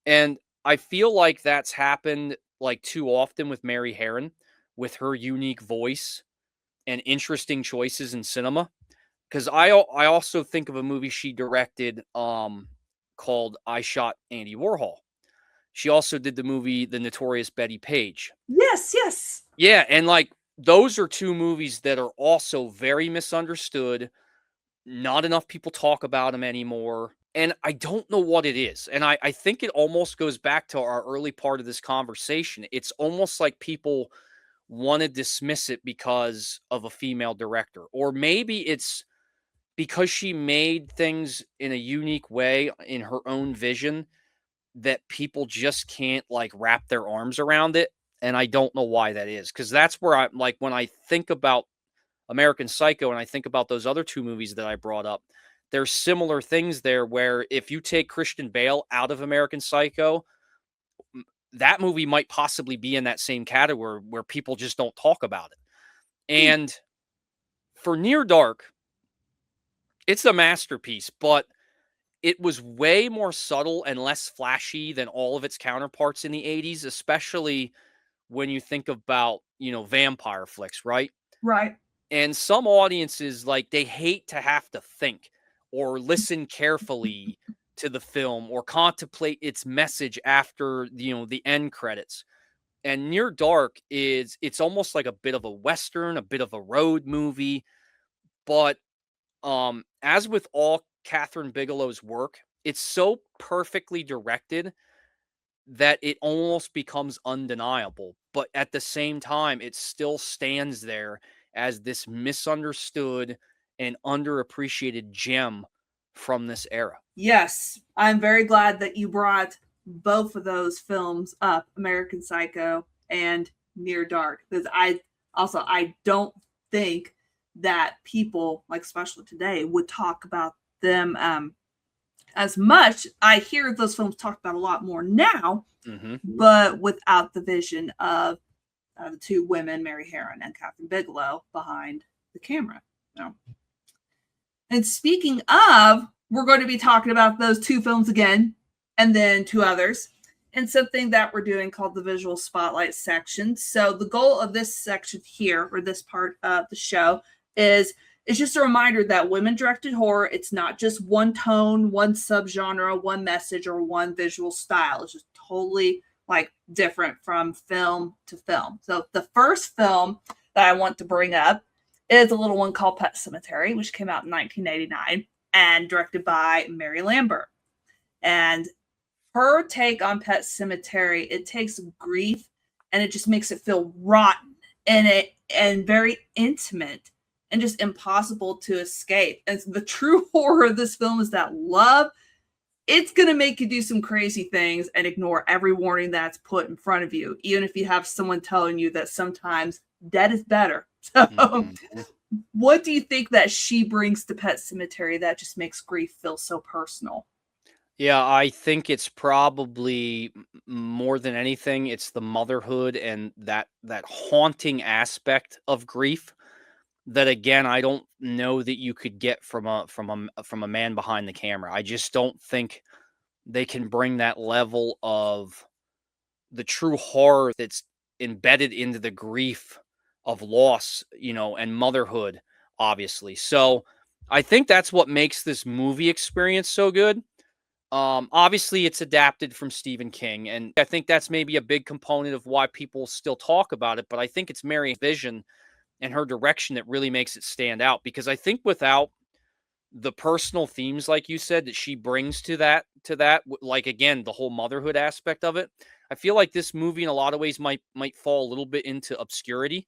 And I feel like that's happened like too often with Mary Harron, with her unique voice and interesting choices in cinema. Because I also think of a movie she directed called I Shot Andy Warhol. She also did the movie The Notorious Betty Page. Yes, yes. Yeah, and like those are two movies that are also very misunderstood. Not enough people talk about them anymore. And I don't know what it is. And I think it almost goes back to our early part of this conversation. It's almost like people want to dismiss it because of a female director. Or maybe it's because she made things in a unique way in her own vision that people just can't like wrap their arms around it. And I don't know why that is. Because that's where I'm like, when I think about American Psycho and I think about those other two movies that I brought up, there's similar things there where if you take Christian Bale out of American Psycho, that movie might possibly be in that same category where people just don't talk about it. And for Near Dark, it's a masterpiece, but it was way more subtle and less flashy than all of its counterparts in the 80s, especially when you think about, vampire flicks, right? Right. And some audiences, like, they hate to have to think or listen carefully to the film or contemplate its message after, the end credits. And Near Dark it's almost like a bit of a Western, a bit of a road movie. But as with all Catherine Bigelow's work, it's so perfectly directed that it almost becomes undeniable. But at the same time, it still stands there as this misunderstood and underappreciated gem from this era. Yes, I'm very glad that you brought both of those films up, American Psycho and Near Dark, because I don't think that people, like especially today, would talk about them as much. I hear those films talked about a lot more now, but without the vision of the two women, Mary Harron and Catherine Bigelow, behind the camera. And speaking of, we're going to be talking about those two films again, and then two others, and something that we're doing called the Visual Spotlight section. So the goal of this section here, or this part of the show, is it's just a reminder that women-directed horror, it's not just one tone, one subgenre, one message, or one visual style. It's just totally like different from film to film. So the first film that I want to bring up is a little one called Pet Sematary, which came out in 1989 and directed by Mary Lambert. And her take on Pet Sematary, it takes grief and it just makes it feel rotten and very intimate and just impossible to escape. And the true horror of this film is that love, it's going to make you do some crazy things and ignore every warning that's put in front of you, even if you have someone telling you that sometimes dead is better. So what do you think that she brings to Pet Sematary that just makes grief feel so personal? Yeah, I think it's probably more than anything, it's the motherhood and that haunting aspect of grief that, again, I don't know that you could get from a man behind the camera. I just don't think they can bring that level of the true horror that's embedded into the grief of loss, and motherhood, obviously. So I think that's what makes this movie experience so good. Obviously, it's adapted from Stephen King, and I think that's maybe a big component of why people still talk about it. But I think it's Mary's vision and her direction that really makes it stand out, because I think without the personal themes, like you said, that she brings to that, like, again, the whole motherhood aspect of it, I feel like this movie in a lot of ways might fall a little bit into obscurity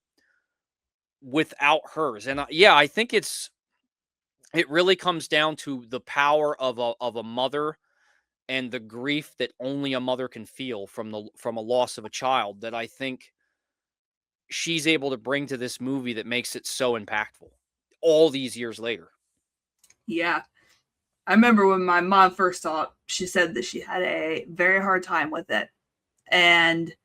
without hers. And yeah, I think it really comes down to the power of a mother and the grief that only a mother can feel from a loss of a child, that I think she's able to bring to this movie that makes it so impactful all these years later. Yeah. I remember when my mom first saw it, she said that she had a very hard time with it. And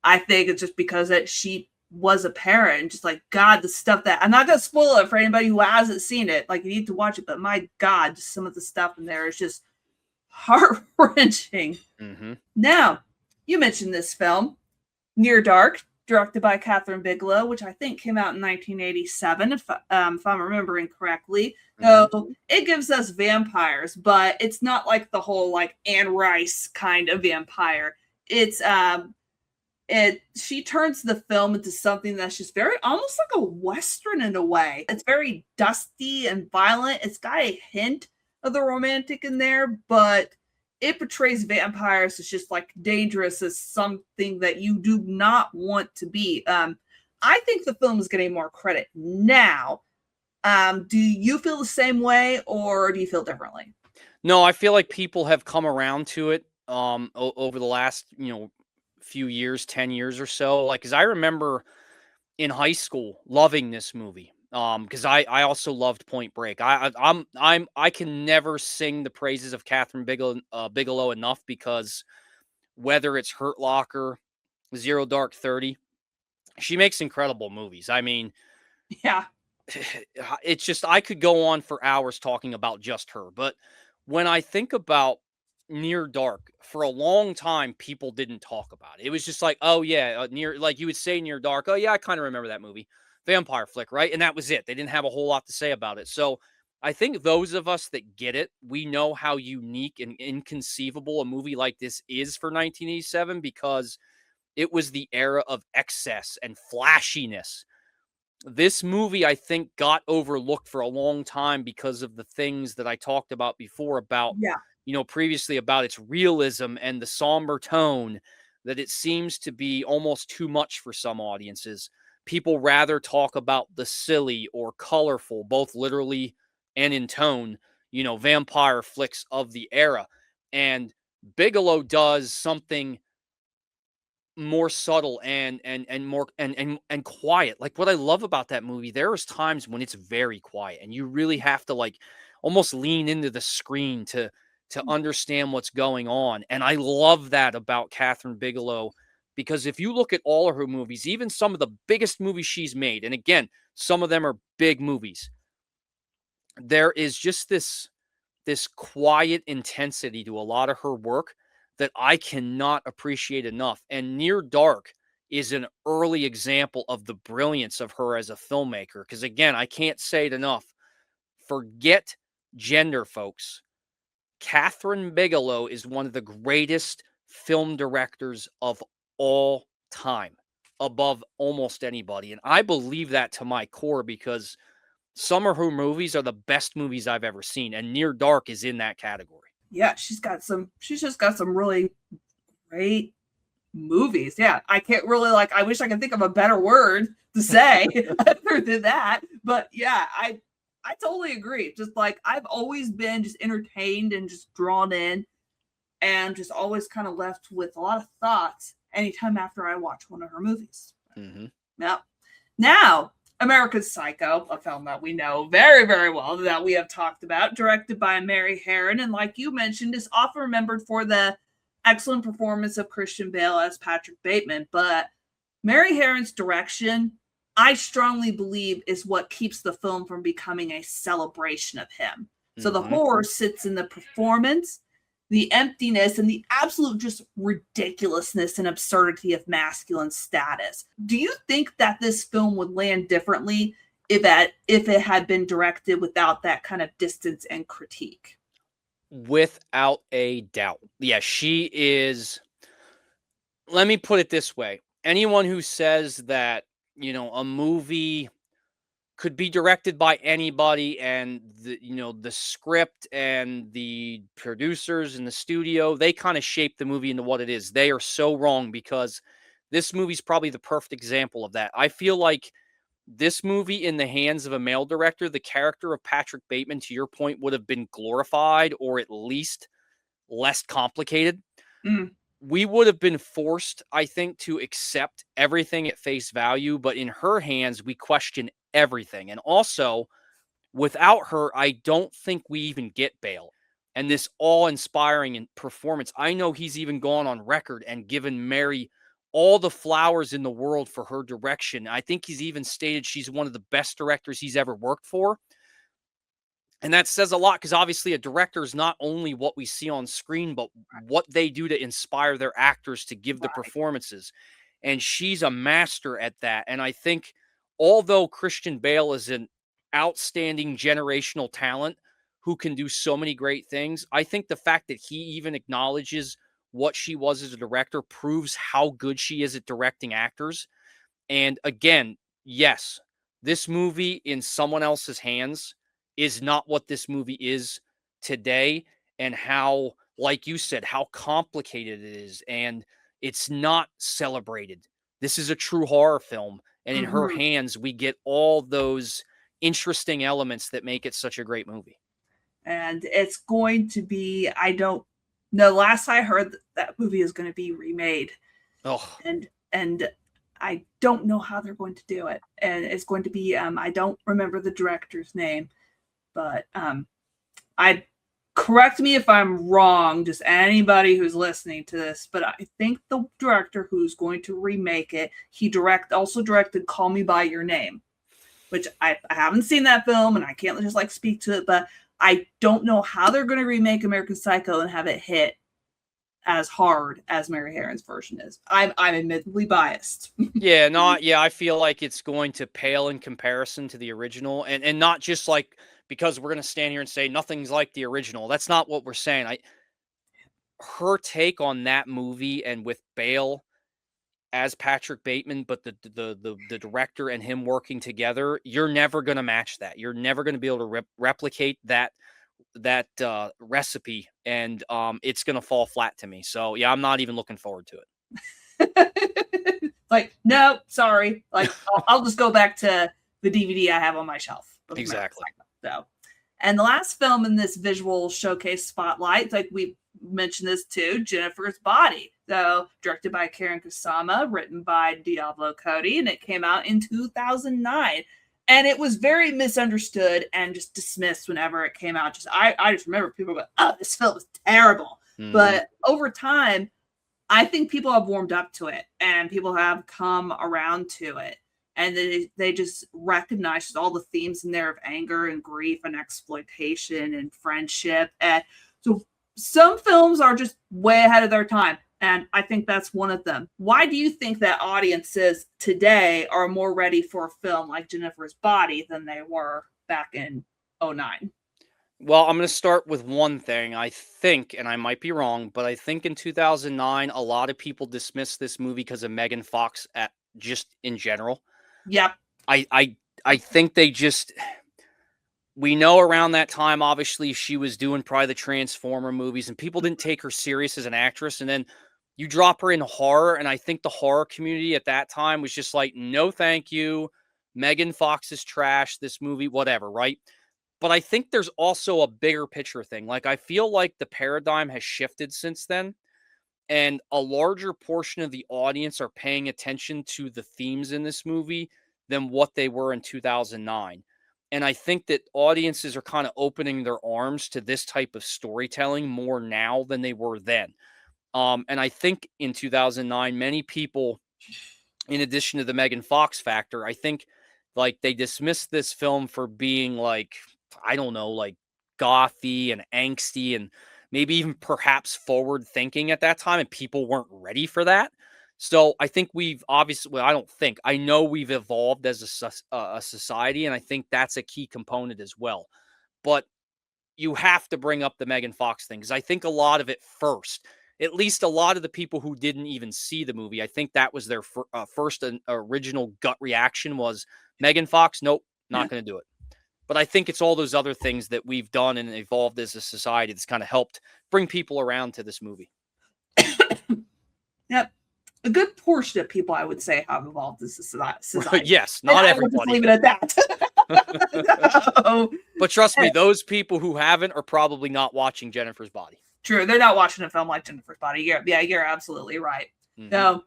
I think it's just because that she was apparent. And just like, God, the stuff that I'm not gonna spoil it for anybody who hasn't seen it. Like, you need to watch it, but my God, just some of the stuff in there is just heart-wrenching. Mm-hmm. Now, you mentioned this film, Near Dark, directed by Catherine Bigelow, which I think came out in 1987, if I'm remembering correctly. Mm-hmm. So it gives us vampires, but it's not like the whole like Anne Rice kind of vampire. It's she turns the film into something that's just very almost like a Western in a way. It's very dusty and violent. It's got a hint of the romantic in there, but it portrays vampires as just like dangerous, as something that you do not want to be. I think the film is getting more credit now. Do you feel the same way, or do you feel differently? No, I feel like people have come around to it over the last, few years, 10 years or so. Like, cause I remember in high school loving this movie. Because I also loved Point Break. I can never sing the praises of Catherine Bigelow enough, because whether it's Hurt Locker, Zero Dark 30, she makes incredible movies. I mean, Yeah. it's just, I could go on for hours talking about just her. But when I think about Near Dark, for a long time, people didn't talk about it. It was just like, oh yeah, like you would say Near Dark. Oh yeah, I kind of remember that movie, vampire flick, right? And that was it. They didn't have a whole lot to say about it. So I think those of us that get it, we know how unique and inconceivable a movie like this is for 1987, because it was the era of excess and flashiness. This movie, I think, got overlooked for a long time because of the things that I talked about before about, Yeah. previously, about its realism and the somber tone, that it seems to be almost too much for some audiences. People rather talk about the silly or colorful, both literally and in tone, vampire flicks of the era. And Bigelow does something more subtle and more and quiet. Like, what I love about that movie, there is times when it's very quiet and you really have to like almost lean into the screen to understand what's going on. And I love that about Catherine Bigelow, because if you look at all of her movies, even some of the biggest movies she's made, and again, some of them are big movies, there is just this quiet intensity to a lot of her work that I cannot appreciate enough. And Near Dark is an early example of the brilliance of her as a filmmaker. Because again, I can't say it enough. Forget gender, folks. Catherine Bigelow is one of the greatest film directors of all time, above almost anybody. And I believe that to my core, because some of her movies are the best movies I've ever seen, and Near Dark is in that category. Yeah, she's just got some really great movies. Yeah, I can't really I wish I could think of a better word to say other than that. But yeah, I totally agree. Just like, I've always been just entertained and just drawn in, and just always kind of left with a lot of thoughts anytime after I watch one of her movies. Mm-hmm. Yep. Now, America's Psycho, a film that we know very, very well, that we have talked about, directed by Mary Harron, and like you mentioned, is often remembered for the excellent performance of Christian Bale as Patrick Bateman. But Mary Harron's direction, I strongly believe, is what keeps the film from becoming a celebration of him. So the horror sits in the performance, the emptiness, and the absolute just ridiculousness and absurdity of masculine status. Do you think that this film would land differently if it had been directed without that kind of distance and critique? Without a doubt. Yeah, she is. Let me put it this way. Anyone who says that, a movie could be directed by anybody, and the script and the producers and the studio, they kind of shape the movie into what it is, they are so wrong, because this movie's probably the perfect example of that. I feel like this movie, in the hands of a male director, the character of Patrick Bateman, to your point, would have been glorified, or at least less complicated. Mm. We would have been forced, I think, to accept everything at face value. But in her hands, we question everything. And also, without her, I don't think we even get Bale. And this awe-inspiring performance, I know he's even gone on record and given Mary all the flowers in the world for her direction. I think he's even stated she's one of the best directors he's ever worked for. And that says a lot because obviously a director is not only what we see on screen, but what they do to inspire their actors to give the performances. And she's a master at that. And I think although Christian Bale is an outstanding generational talent who can do so many great things, I think the fact that he even acknowledges what she was as a director proves how good she is at directing actors. And again, yes, this movie in someone else's hands is not what this movie is today, and how, like you said, how complicated it is, and it's not celebrated. This is a true horror film, and in her hands, we get all those interesting elements that make it such a great movie. And it's going to be, I don't know, last I heard that movie is going to be remade. Oh, and I don't know how they're going to do it. And it's going to be, I don't remember the director's name, but correct me if I'm wrong, just anybody who's listening to this, but I think the director who's going to remake it, he also directed Call Me By Your Name, which I haven't seen that film and I can't just like speak to it, but I don't know how they're going to remake American Psycho and have it hit as hard as Mary Harron's version is. I'm admittedly biased. I feel like it's going to pale in comparison to the original, and not just like because we're going to stand here and say nothing's like the original. That's not what we're saying. Her take on that movie, and with Bale as Patrick Bateman, but the director and him working together, you're never going to match that. You're never going to be able to replicate that recipe, and it's going to fall flat to me. So yeah, I'm not even looking forward to it. Like, no, sorry. Like, I'll just go back to the DVD I have on my shelf. Exactly. So, and the last film in this visual showcase spotlight, like we mentioned this too, Jennifer's Body. So, directed by Karen Kusama, written by Diablo Cody, and it came out in 2009. And it was very misunderstood and just dismissed whenever it came out. I just remember people going, "Oh, this film is terrible." But over time, I think people have warmed up to it, and people have come around to it. And they just recognize all the themes in there of anger and grief and exploitation and friendship. And so some films are just way ahead of their time. And I think that's one of them. Why do you think that audiences today are more ready for a film like Jennifer's Body than they were back in 2009? Well, I'm going to start with one thing. I think, and I might be wrong, but I think in 2009, a lot of people dismissed this movie because of Megan Fox just in general. Yep. I think we know around that time, obviously, she was doing probably the Transformer movies, and people didn't take her serious as an actress. And then you drop her in horror, and I think the horror community at that time was just like, no, thank you. Megan Fox is trash, this movie, whatever, right? But I think there's also a bigger picture thing. Like, I feel like the paradigm has shifted since then, and a larger portion of the audience are paying attention to the themes in this movie than what they were in 2009. And I think that audiences are kind of opening their arms to this type of storytelling more now than they were then. And I think in 2009, many people, in addition to the Megan Fox factor, I think like they dismissed this film for being like, I don't know, like gothy and angsty and maybe even perhaps forward thinking at that time, and people weren't ready for that. So I think we've obviously, well, I know we've evolved as a society, and I think that's a key component as well. But you have to bring up the Megan Fox thing, because I think a lot of it first, at least a lot of the people who didn't even see the movie, I think that was their first and original gut reaction was Megan Fox. Nope, not going to do it. But I think it's all those other things that we've done and evolved as a society that's kind of helped bring people around to this movie. Yep. A good portion of people, I would say, have evolved as a society. Yes, not everybody. Just leave it at that. No. But trust me, those people who haven't are probably not watching Jennifer's Body. True. They're not watching a film like Jennifer's Body. You're absolutely right. Mm-hmm. So,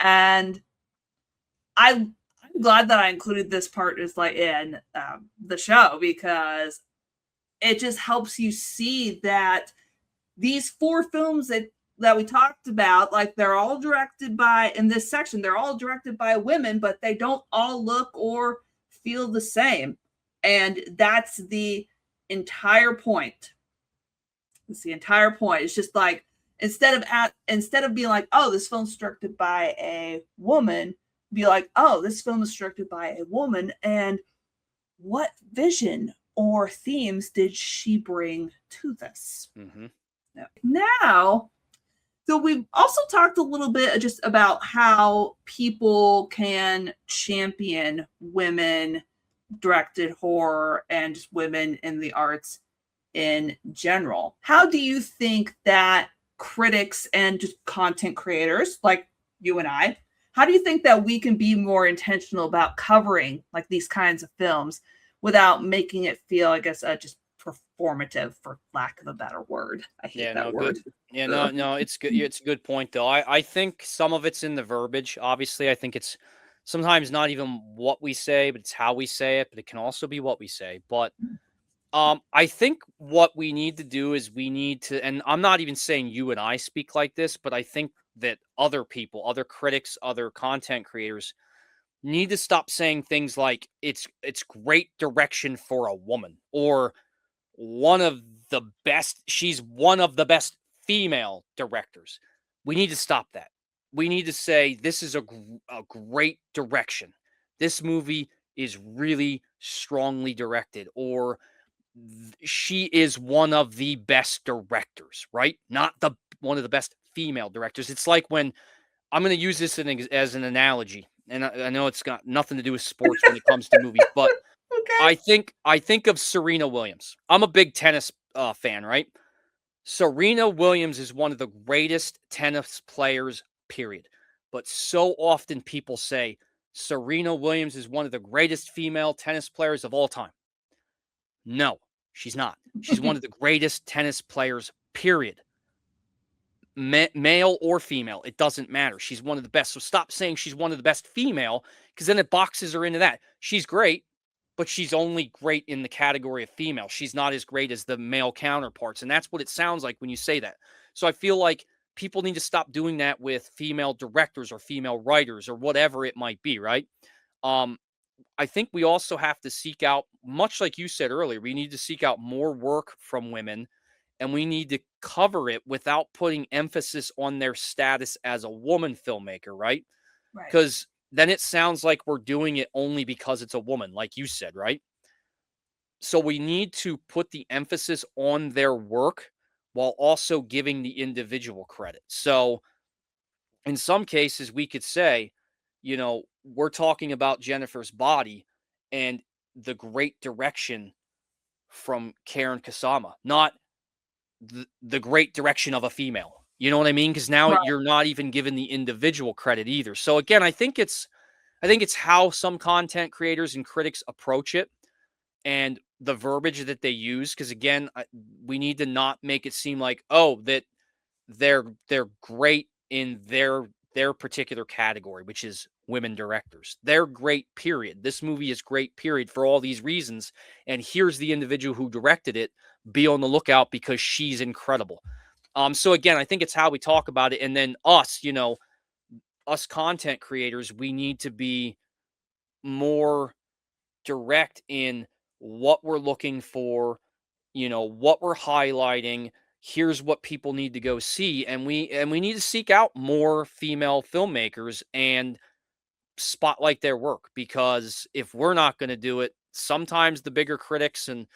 and I'm glad that I included this part just like in the show, because it just helps you see that these 4 films that that we talked about, like they're all directed by, in this section, they're all directed by women, but they don't all look or feel the same. And that's the entire point. It's the entire point. It's just like, instead of being like, oh, this film's directed by a woman, be like, oh, this film is directed by a woman, and what vision or themes did she bring to this? Mm-hmm. Now, so we've also talked a little bit just about how people can champion women directed horror and just women in the arts in general. How do you think that critics and just content creators like you and I, how do you think that we can be more intentional about covering like these kinds of films without making it feel, I guess, just performative, for lack of a better word? I hate that word. Good. Yeah, no, it's good. It's a good point though. I think some of it's in the verbiage. Obviously, I think it's sometimes not even what we say, but it's how we say it. But it can also be what we say. But I think what we need to do is we need to, and I'm not even saying you and I speak like this, but I think that other people, other critics, other content creators need to stop saying things like it's great direction for a woman, or one of the best, she's one of the best female directors. We need to stop that. We need to say this is a great direction. This movie is really strongly directed, or she is one of the best directors, right? Not the one of the best female directors. It's like when I'm going to use this as an analogy, and I know it's got nothing to do with sports when it comes to movies, but Okay. I think of Serena Williams. I'm a big tennis fan, right? Serena Williams is one of the greatest tennis players, period. But so often people say Serena Williams is one of the greatest female tennis players of all time. No, she's not. She's one of the greatest tennis players, period. Male or female, it doesn't matter. She's one of the best. So stop saying she's one of the best female, because then it boxes her into that. She's great, but she's only great in the category of female. She's not as great as the male counterparts. And that's what it sounds like when you say that. So I feel like people need to stop doing that with female directors or female writers or whatever it might be, right? I think we also have to seek out, much like you said earlier, we need to seek out more work from women, and we need to cover it without putting emphasis on their status as a woman filmmaker, right? Right. Because then it sounds like we're doing it only because it's a woman, like you said, right? So we need to put the emphasis on their work while also giving the individual credit. So in some cases, we could say, we're talking about Jennifer's Body and the great direction from Karen Kasama, not the great direction of a female. You know what I mean? Because now Right. you're not even given the individual credit either. So again, I think it's how some content creators and critics approach it, and the verbiage that they use. Because again, we need to not make it seem like, oh, that they're great in their particular category, which is women directors. They're great, period. This movie is great, period, for all these reasons. And here's the individual who directed it. Be on the lookout because she's incredible. So again, I think it's how we talk about it. And then us, us content creators, we need to be more direct in what we're looking for, what we're highlighting. Here's what people need to go see, and we need to seek out more female filmmakers and spotlight their work, because if we're not going to do it, sometimes the bigger critics and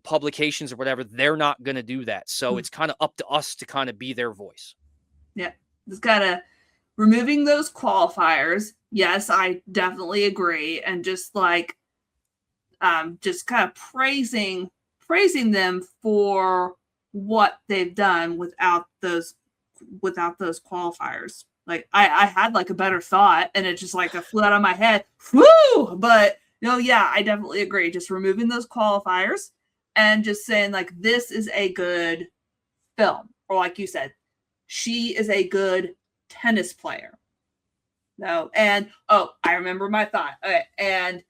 publications or whatever, they're not going to do that. So it's kind of up to us to kind of be their voice. Yeah, just gotta removing those qualifiers. Yes, I definitely agree, and just like just kind of praising them for what they've done without those qualifiers. Like I had like a better thought, and it just like flew out of my head. Woo! But no, yeah, I definitely agree. Just removing those qualifiers and just saying like this is a good film, or like you said, she is a good tennis player. No, and I remember my thought. Okay, and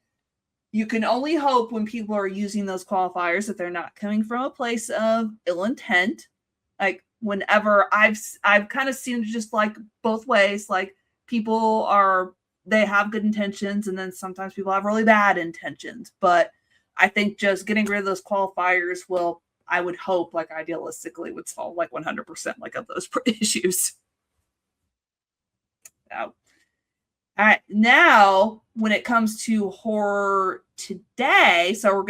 you can only hope when people are using those qualifiers that they're not coming from a place of ill intent. Like whenever I've kind of seen it just like both ways. Like they have good intentions, and then sometimes people have really bad intentions. But I think just getting rid of those qualifiers will, I would hope, like idealistically, would solve like 100% like of those issues. So, all right, now when it comes to horror today, so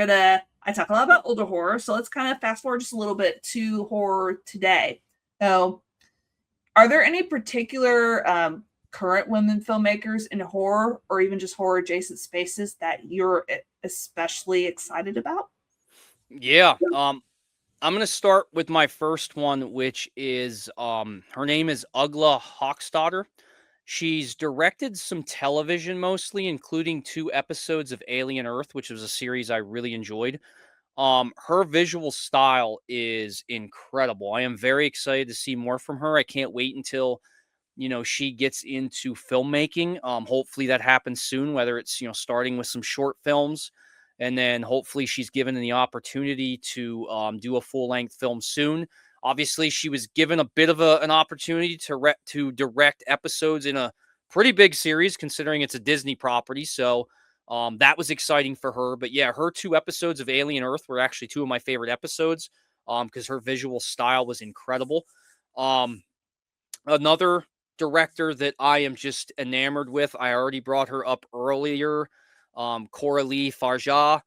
I talk a lot about older horror, so let's kind of fast forward just a little bit to horror today. So, are there any particular current women filmmakers in horror or even just horror adjacent spaces that you're especially excited about? Yeah. I'm gonna start with my first one, which is her name is Ugla Hawkstadter. She's directed some television mostly, including 2 episodes of Alien Earth, which was a series I really enjoyed. Her visual style is incredible. I am very excited to see more from her. I can't wait until, she gets into filmmaking. Hopefully that happens soon, whether it's, starting with some short films, and then hopefully she's given the opportunity to do a full length film soon. Obviously, she was given a bit of an opportunity to direct episodes in a pretty big series, considering it's a Disney property. So that was exciting for her. But yeah, her 2 episodes of Alien Earth were actually 2 of my favorite episodes because her visual style was incredible. Another director that I am just enamored with, I already brought her up earlier, Coralie Farja.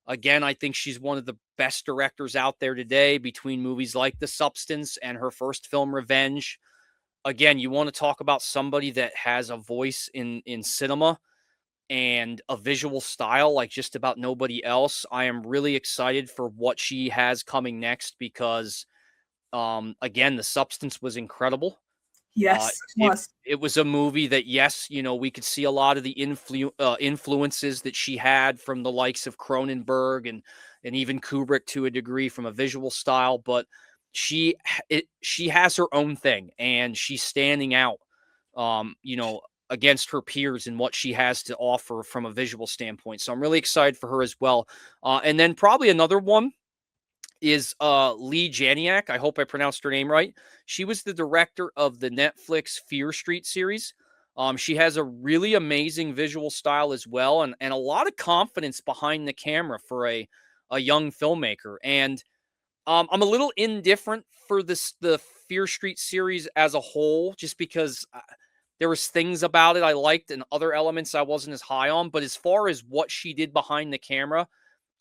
Again, I think she's one of the best directors out there today between movies like The Substance and her first film, Revenge. Again, you want to talk about somebody that has a voice in cinema and a visual style like just about nobody else. I am really excited for what she has coming next because, again, The Substance was incredible. Uh, Yes, it was. it was a movie that, yes, we could see a lot of the influences that she had from the likes of Cronenberg and even Kubrick to a degree from a visual style, but she has her own thing and she's standing out, against her peers and what she has to offer from a visual standpoint. So I'm really excited for her as well. And then probably another one is Lee Janiak. I hope I pronounced her name right. She was the director of the Netflix Fear Street series. She has a really amazing visual style as well, and a lot of confidence behind the camera for a young filmmaker. And I'm a little indifferent for the Fear Street series as a whole, just because there was things about it I liked and other elements I wasn't as high on. But as far as what she did behind the camera,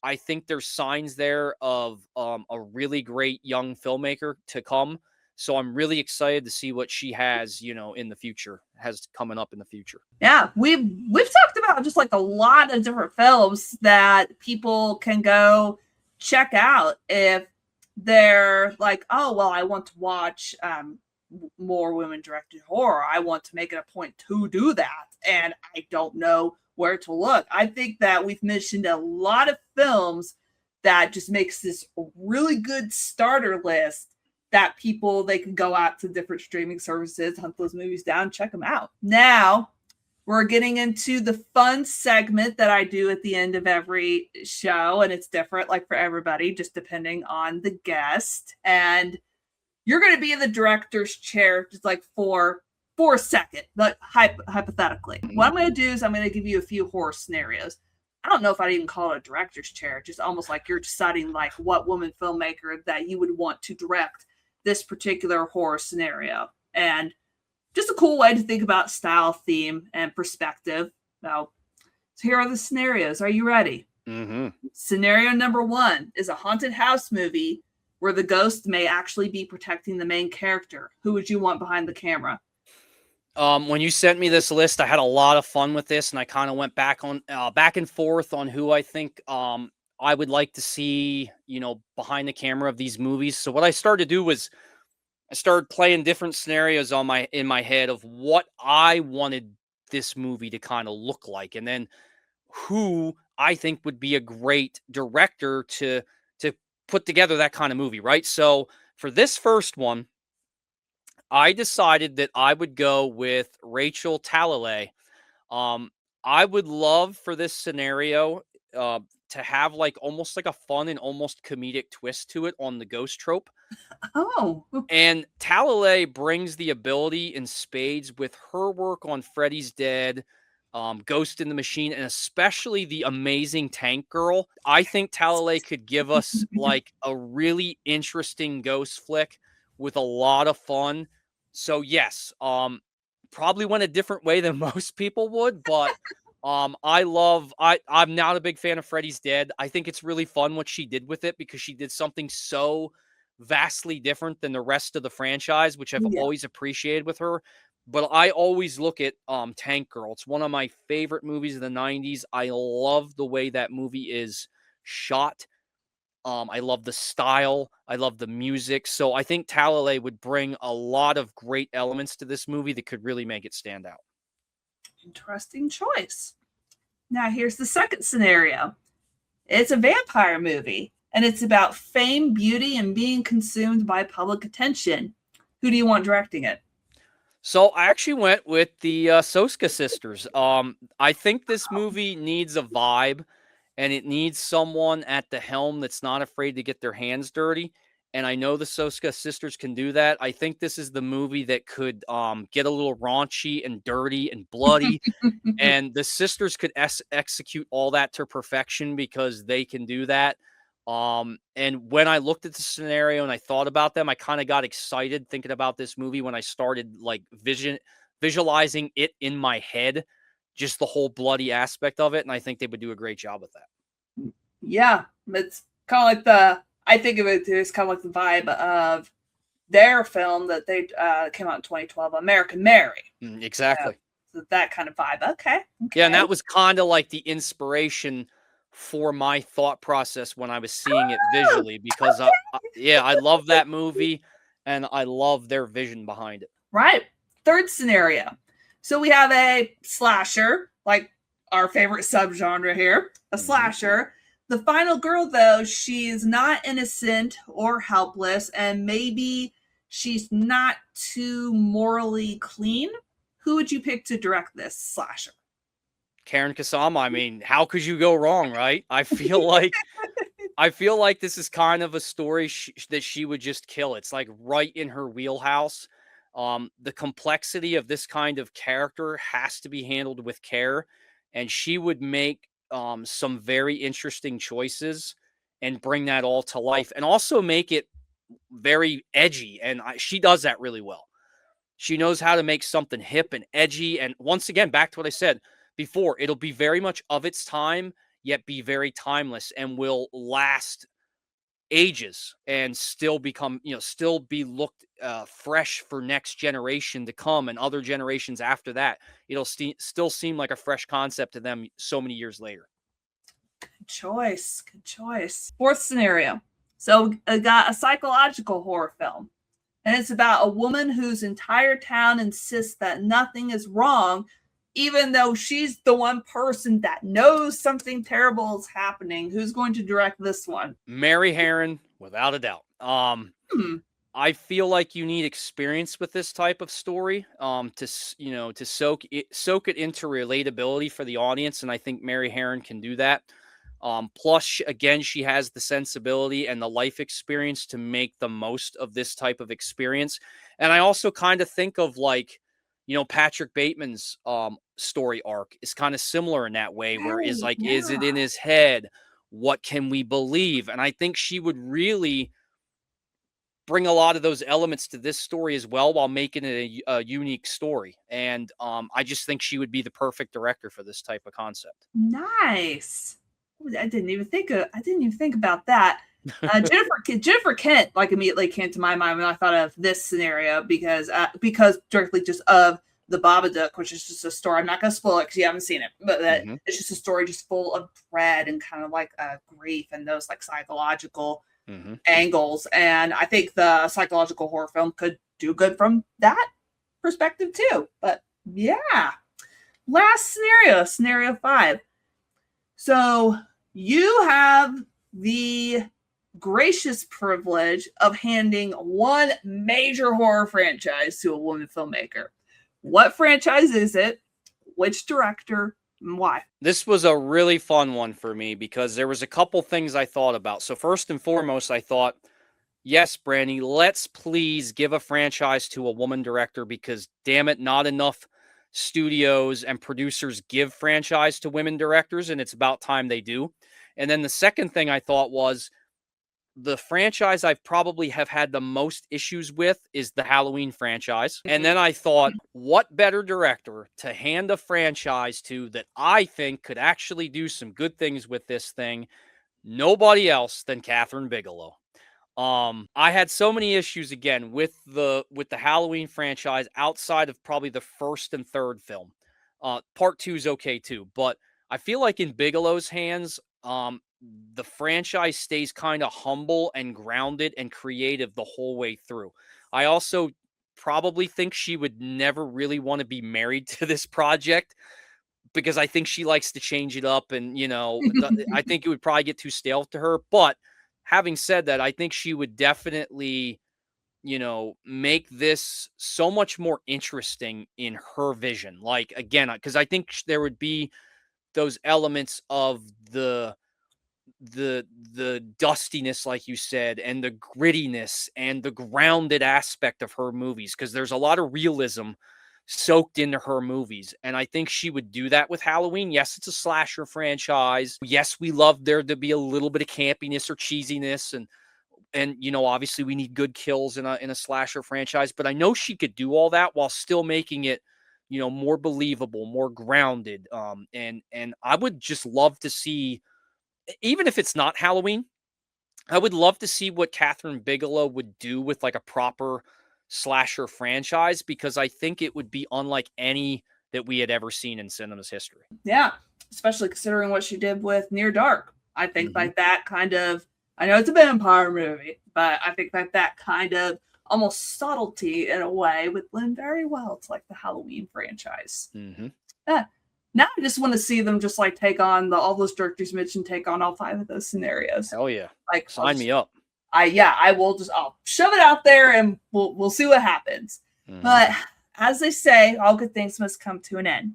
I think there's signs there of a really great young filmmaker to come. So I'm really excited to see what she has, in the future, has coming up in the future. Yeah, we've talked about just like a lot of different films that people can go check out if they're like, oh well, I want to watch more women directed horror. I want to make it a point to do that, and I don't know where to look. I think that we've mentioned a lot of films that just makes this really good starter list that they can go out to different streaming services, hunt those movies down, check them out. Now we're getting into the fun segment that I do at the end of every show, and it's different, like for everybody, just depending on the guest. And you're going to be in the director's chair just like for a second, like hypothetically. What I'm going to do is I'm going to give you a few horror scenarios. I don't know if I'd even call it a director's chair, just almost like you're deciding like what woman filmmaker that you would want to direct this particular horror scenario. And just a cool way to think about style, theme, and perspective. Now, so here are the scenarios. Are you ready? Mm-hmm. Scenario number 1 is a haunted house movie where the ghost may actually be protecting the main character. Who would you want behind the camera? When you sent me this list, I had a lot of fun with this, and I kind of went back and forth on who I think I would like to see, behind the camera of these movies. So what I started to do was I started playing different scenarios in my head of what I wanted this movie to kind of look like, and then who I think would be a great director to put together that kind of movie, right? So for this first one, I decided that I would go with Rachel Talalay. Um, I would love for this scenario uh, to have like almost like a fun and almost comedic twist to it on the ghost trope. Oh, And Talalay brings the ability in spades with her work on Freddy's Dead, Ghost in the Machine, and especially the amazing Tank Girl. I think Talalay could give us like a really interesting ghost flick with a lot of fun. So yes, probably went a different way than most people would, but I'm not a big fan of Freddy's Dead. I think it's really fun what she did with it because she did something so vastly different than the rest of the franchise, which I've yeah. always appreciated with her. But I always look at Tank Girl. It's one of my favorite movies of the 90s. I love the way that movie is shot. I love the style. I love the music. So I think Talalay would bring a lot of great elements to this movie that could really make it stand out. Interesting choice. Now, here's the second scenario. It's a vampire movie, and it's about fame, beauty, and being consumed by public attention. Who do you want directing it? So I actually went with the Soska sisters. I think this movie needs a vibe, and it needs someone at the helm that's not afraid to get their hands dirty. And I know the Soska sisters can do that. I think this is the movie that could get a little raunchy and dirty and bloody, and the sisters could execute all that to perfection because they can do that. And when I looked at the scenario and I thought about them, I kind of got excited thinking about this movie when I started like visualizing it in my head, just the whole bloody aspect of it. And I think they would do a great job with that. Yeah, it's kind of like I think of it as kind of like the vibe of their film that they came out in 2012, American Mary. Exactly. So that kind of vibe. Okay. Yeah, and that was kind of like the inspiration for my thought process when I was seeing it visually because I love that movie and I love their vision behind it. Right. Third scenario. So we have a slasher, like our favorite subgenre here, a slasher. The final girl, though, she's not innocent or helpless, and maybe she's not too morally clean. Who would you pick to direct this slasher? Karen Kasama, I mean, how could you go wrong, right? I feel like this is kind of a story that she would just kill. It's like right in her wheelhouse. The complexity of this kind of character has to be handled with care, and she would make some very interesting choices and bring that all to life, and also make it very edgy. And she does that really well. She knows how to make something hip and edgy. And once again, back to what I said before, it'll be very much of its time, yet be very timeless and will last ages and still become, still be looked fresh for next generation to come and other generations after that. It'll still seem like a fresh concept to them so many years later. Good choice. Good choice. Fourth scenario. So I got a psychological horror film, and it's about a woman whose entire town insists that nothing is wrong, even though she's the one person that knows something terrible is happening. Who's going to direct this one? Mary Herron, without a doubt. I feel like you need experience with this type of story to soak it into relatability for the audience, and I think Mary Herron can do that. Plus, again, she has the sensibility and the life experience to make the most of this type of experience. And I also kind of think of like, Patrick Bateman's story arc is kind of similar in that way, where is like, is it in his head? What can we believe? And I think she would really bring a lot of those elements to this story as well, while making it a unique story. And I just think she would be the perfect director for this type of concept. Nice. I didn't even think about that. Jennifer Kent like immediately came to my mind when I thought of this scenario because directly just of the Babadook, which is just a story. I'm not going to spoil it because you haven't seen it, but it's just a story just full of dread and kind of like grief and those like psychological angles. And I think the psychological horror film could do good from that perspective too. But yeah, last scenario 5. So you have the gracious privilege of handing one major horror franchise to a woman filmmaker. What franchise is it? Which director? Why? This was a really fun one for me because there was a couple things I thought about. So first and foremost, I thought, yes, Brandy, let's please give a franchise to a woman director because damn it, not enough studios and producers give franchise to women directors, and it's about time they do. And then the second thing I thought was the franchise I've probably have had the most issues with is the Halloween franchise. And then I thought, what better director to hand a franchise to that I think could actually do some good things with this thing? Nobody else than Catherine Bigelow. I had so many issues again with the Halloween franchise outside of probably the first and third film. Part two is okay too, but I feel like in Bigelow's hands, the franchise stays kind of humble and grounded and creative the whole way through. I also probably think she would never really want to be married to this project because I think she likes to change it up and, I think it would probably get too stale to her. But having said that, I think she would definitely, make this so much more interesting in her vision. Like, again, because I think there would be those elements of the dustiness, like you said, and the grittiness and the grounded aspect of her movies, because there's a lot of realism soaked into her movies. And I think she would do that with Halloween. Yes, it's a slasher franchise. Yes, we love there to be a little bit of campiness or cheesiness, and obviously we need good kills in a slasher franchise. But I know she could do all that while still making it, more believable, more grounded. And I would just love to see, even if it's not Halloween, I would love to see what Catherine Bigelow would do with like a proper slasher franchise, because I think it would be unlike any that we had ever seen in cinema's history. Yeah, especially considering what she did with Near Dark. I think like that kind of, I know it's a vampire movie, but I think that kind of almost subtlety in a way would lend very well to like the Halloween franchise. Yeah. Now I just want to see them just like take on all those directors mentioned, take on all 5 of those scenarios. Hell yeah. Like sign me up. I'll shove it out there and we'll see what happens. But as they say, all good things must come to an end.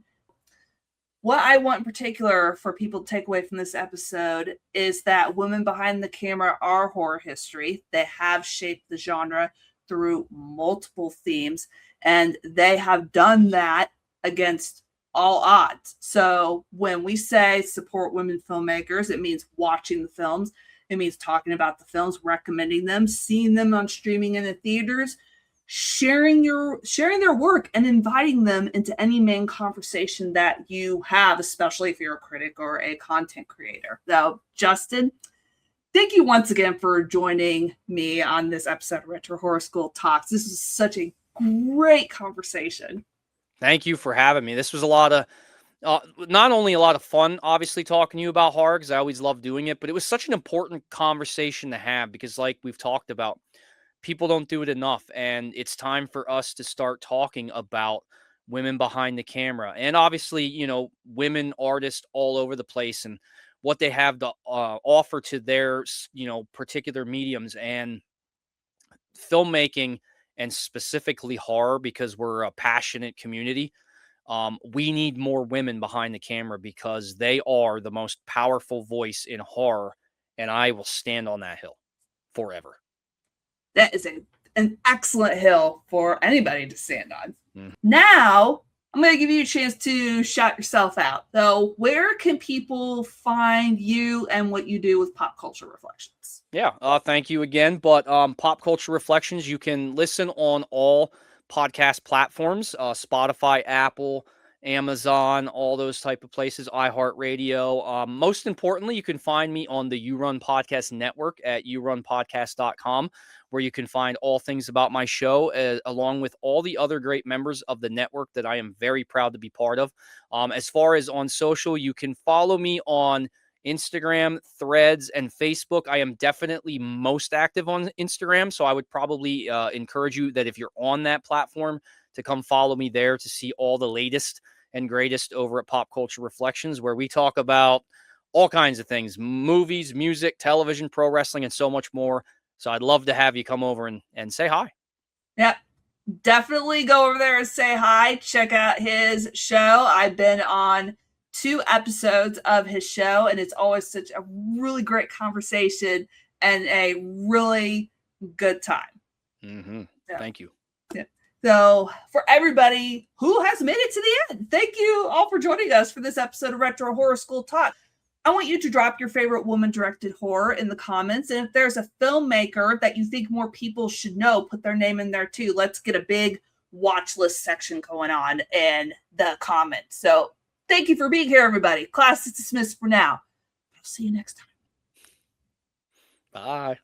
What I want in particular for people to take away from this episode is that women behind the camera are horror history. They have shaped the genre through multiple themes, and they have done that against all odds. So when we say support women filmmakers, it means watching the films. It means talking about the films, recommending them, seeing them on streaming and in theaters, sharing their work, and inviting them into any main conversation that you have, especially if you're a critic or a content creator. So, Justin, thank you once again for joining me on this episode of Retro Horror School Talks. This was such a great conversation. Thank you for having me. This was a lot of, not only a lot of fun, obviously, talking to you about horror, because I always love doing it, but it was such an important conversation to have because, like we've talked about, people don't do it enough, and it's time for us to start talking about women behind the camera, and obviously, women artists all over the place and what they have to offer to their, particular mediums and filmmaking, and specifically horror, because we're a passionate community. We need more women behind the camera because they are the most powerful voice in horror, and I will stand on that hill forever. That is an excellent hill for anybody to stand on. Now, I'm going to give you a chance to shout yourself out. So, where can people find you and what you do with Pop Culture Reflections? Yeah, thank you again. But Pop Culture Reflections, you can listen on all podcast platforms, Spotify, Apple, Amazon, all those type of places, iHeartRadio. Most importantly, you can find me on the You Run Podcast Network at yourunpodcast.com, where you can find all things about my show, along with all the other great members of the network that I am very proud to be part of. As far as on social, you can follow me on Instagram, Threads, and Facebook. I am definitely most active on Instagram, so I would probably encourage you that if you're on that platform, to come follow me there to see all the latest and greatest over at Pop Culture Reflections, where we talk about all kinds of things: movies, music, television, pro wrestling, and so much more. So I'd love to have you come over and say hi. Yeah, definitely go over there and say hi. Check out his show. I've been on 2 episodes of his show, and it's always such a really great conversation and a really good time. Mm-hmm. Yeah. Thank you. Yeah. So for everybody who has made it to the end, thank you all for joining us for this episode of Retro Horror School Talk. I want you to drop your favorite woman-directed horror in the comments. And if there's a filmmaker that you think more people should know, put their name in there too. Let's get a big watch list section going on in the comments. So thank you for being here, everybody. Class is dismissed for now. I'll see you next time. Bye.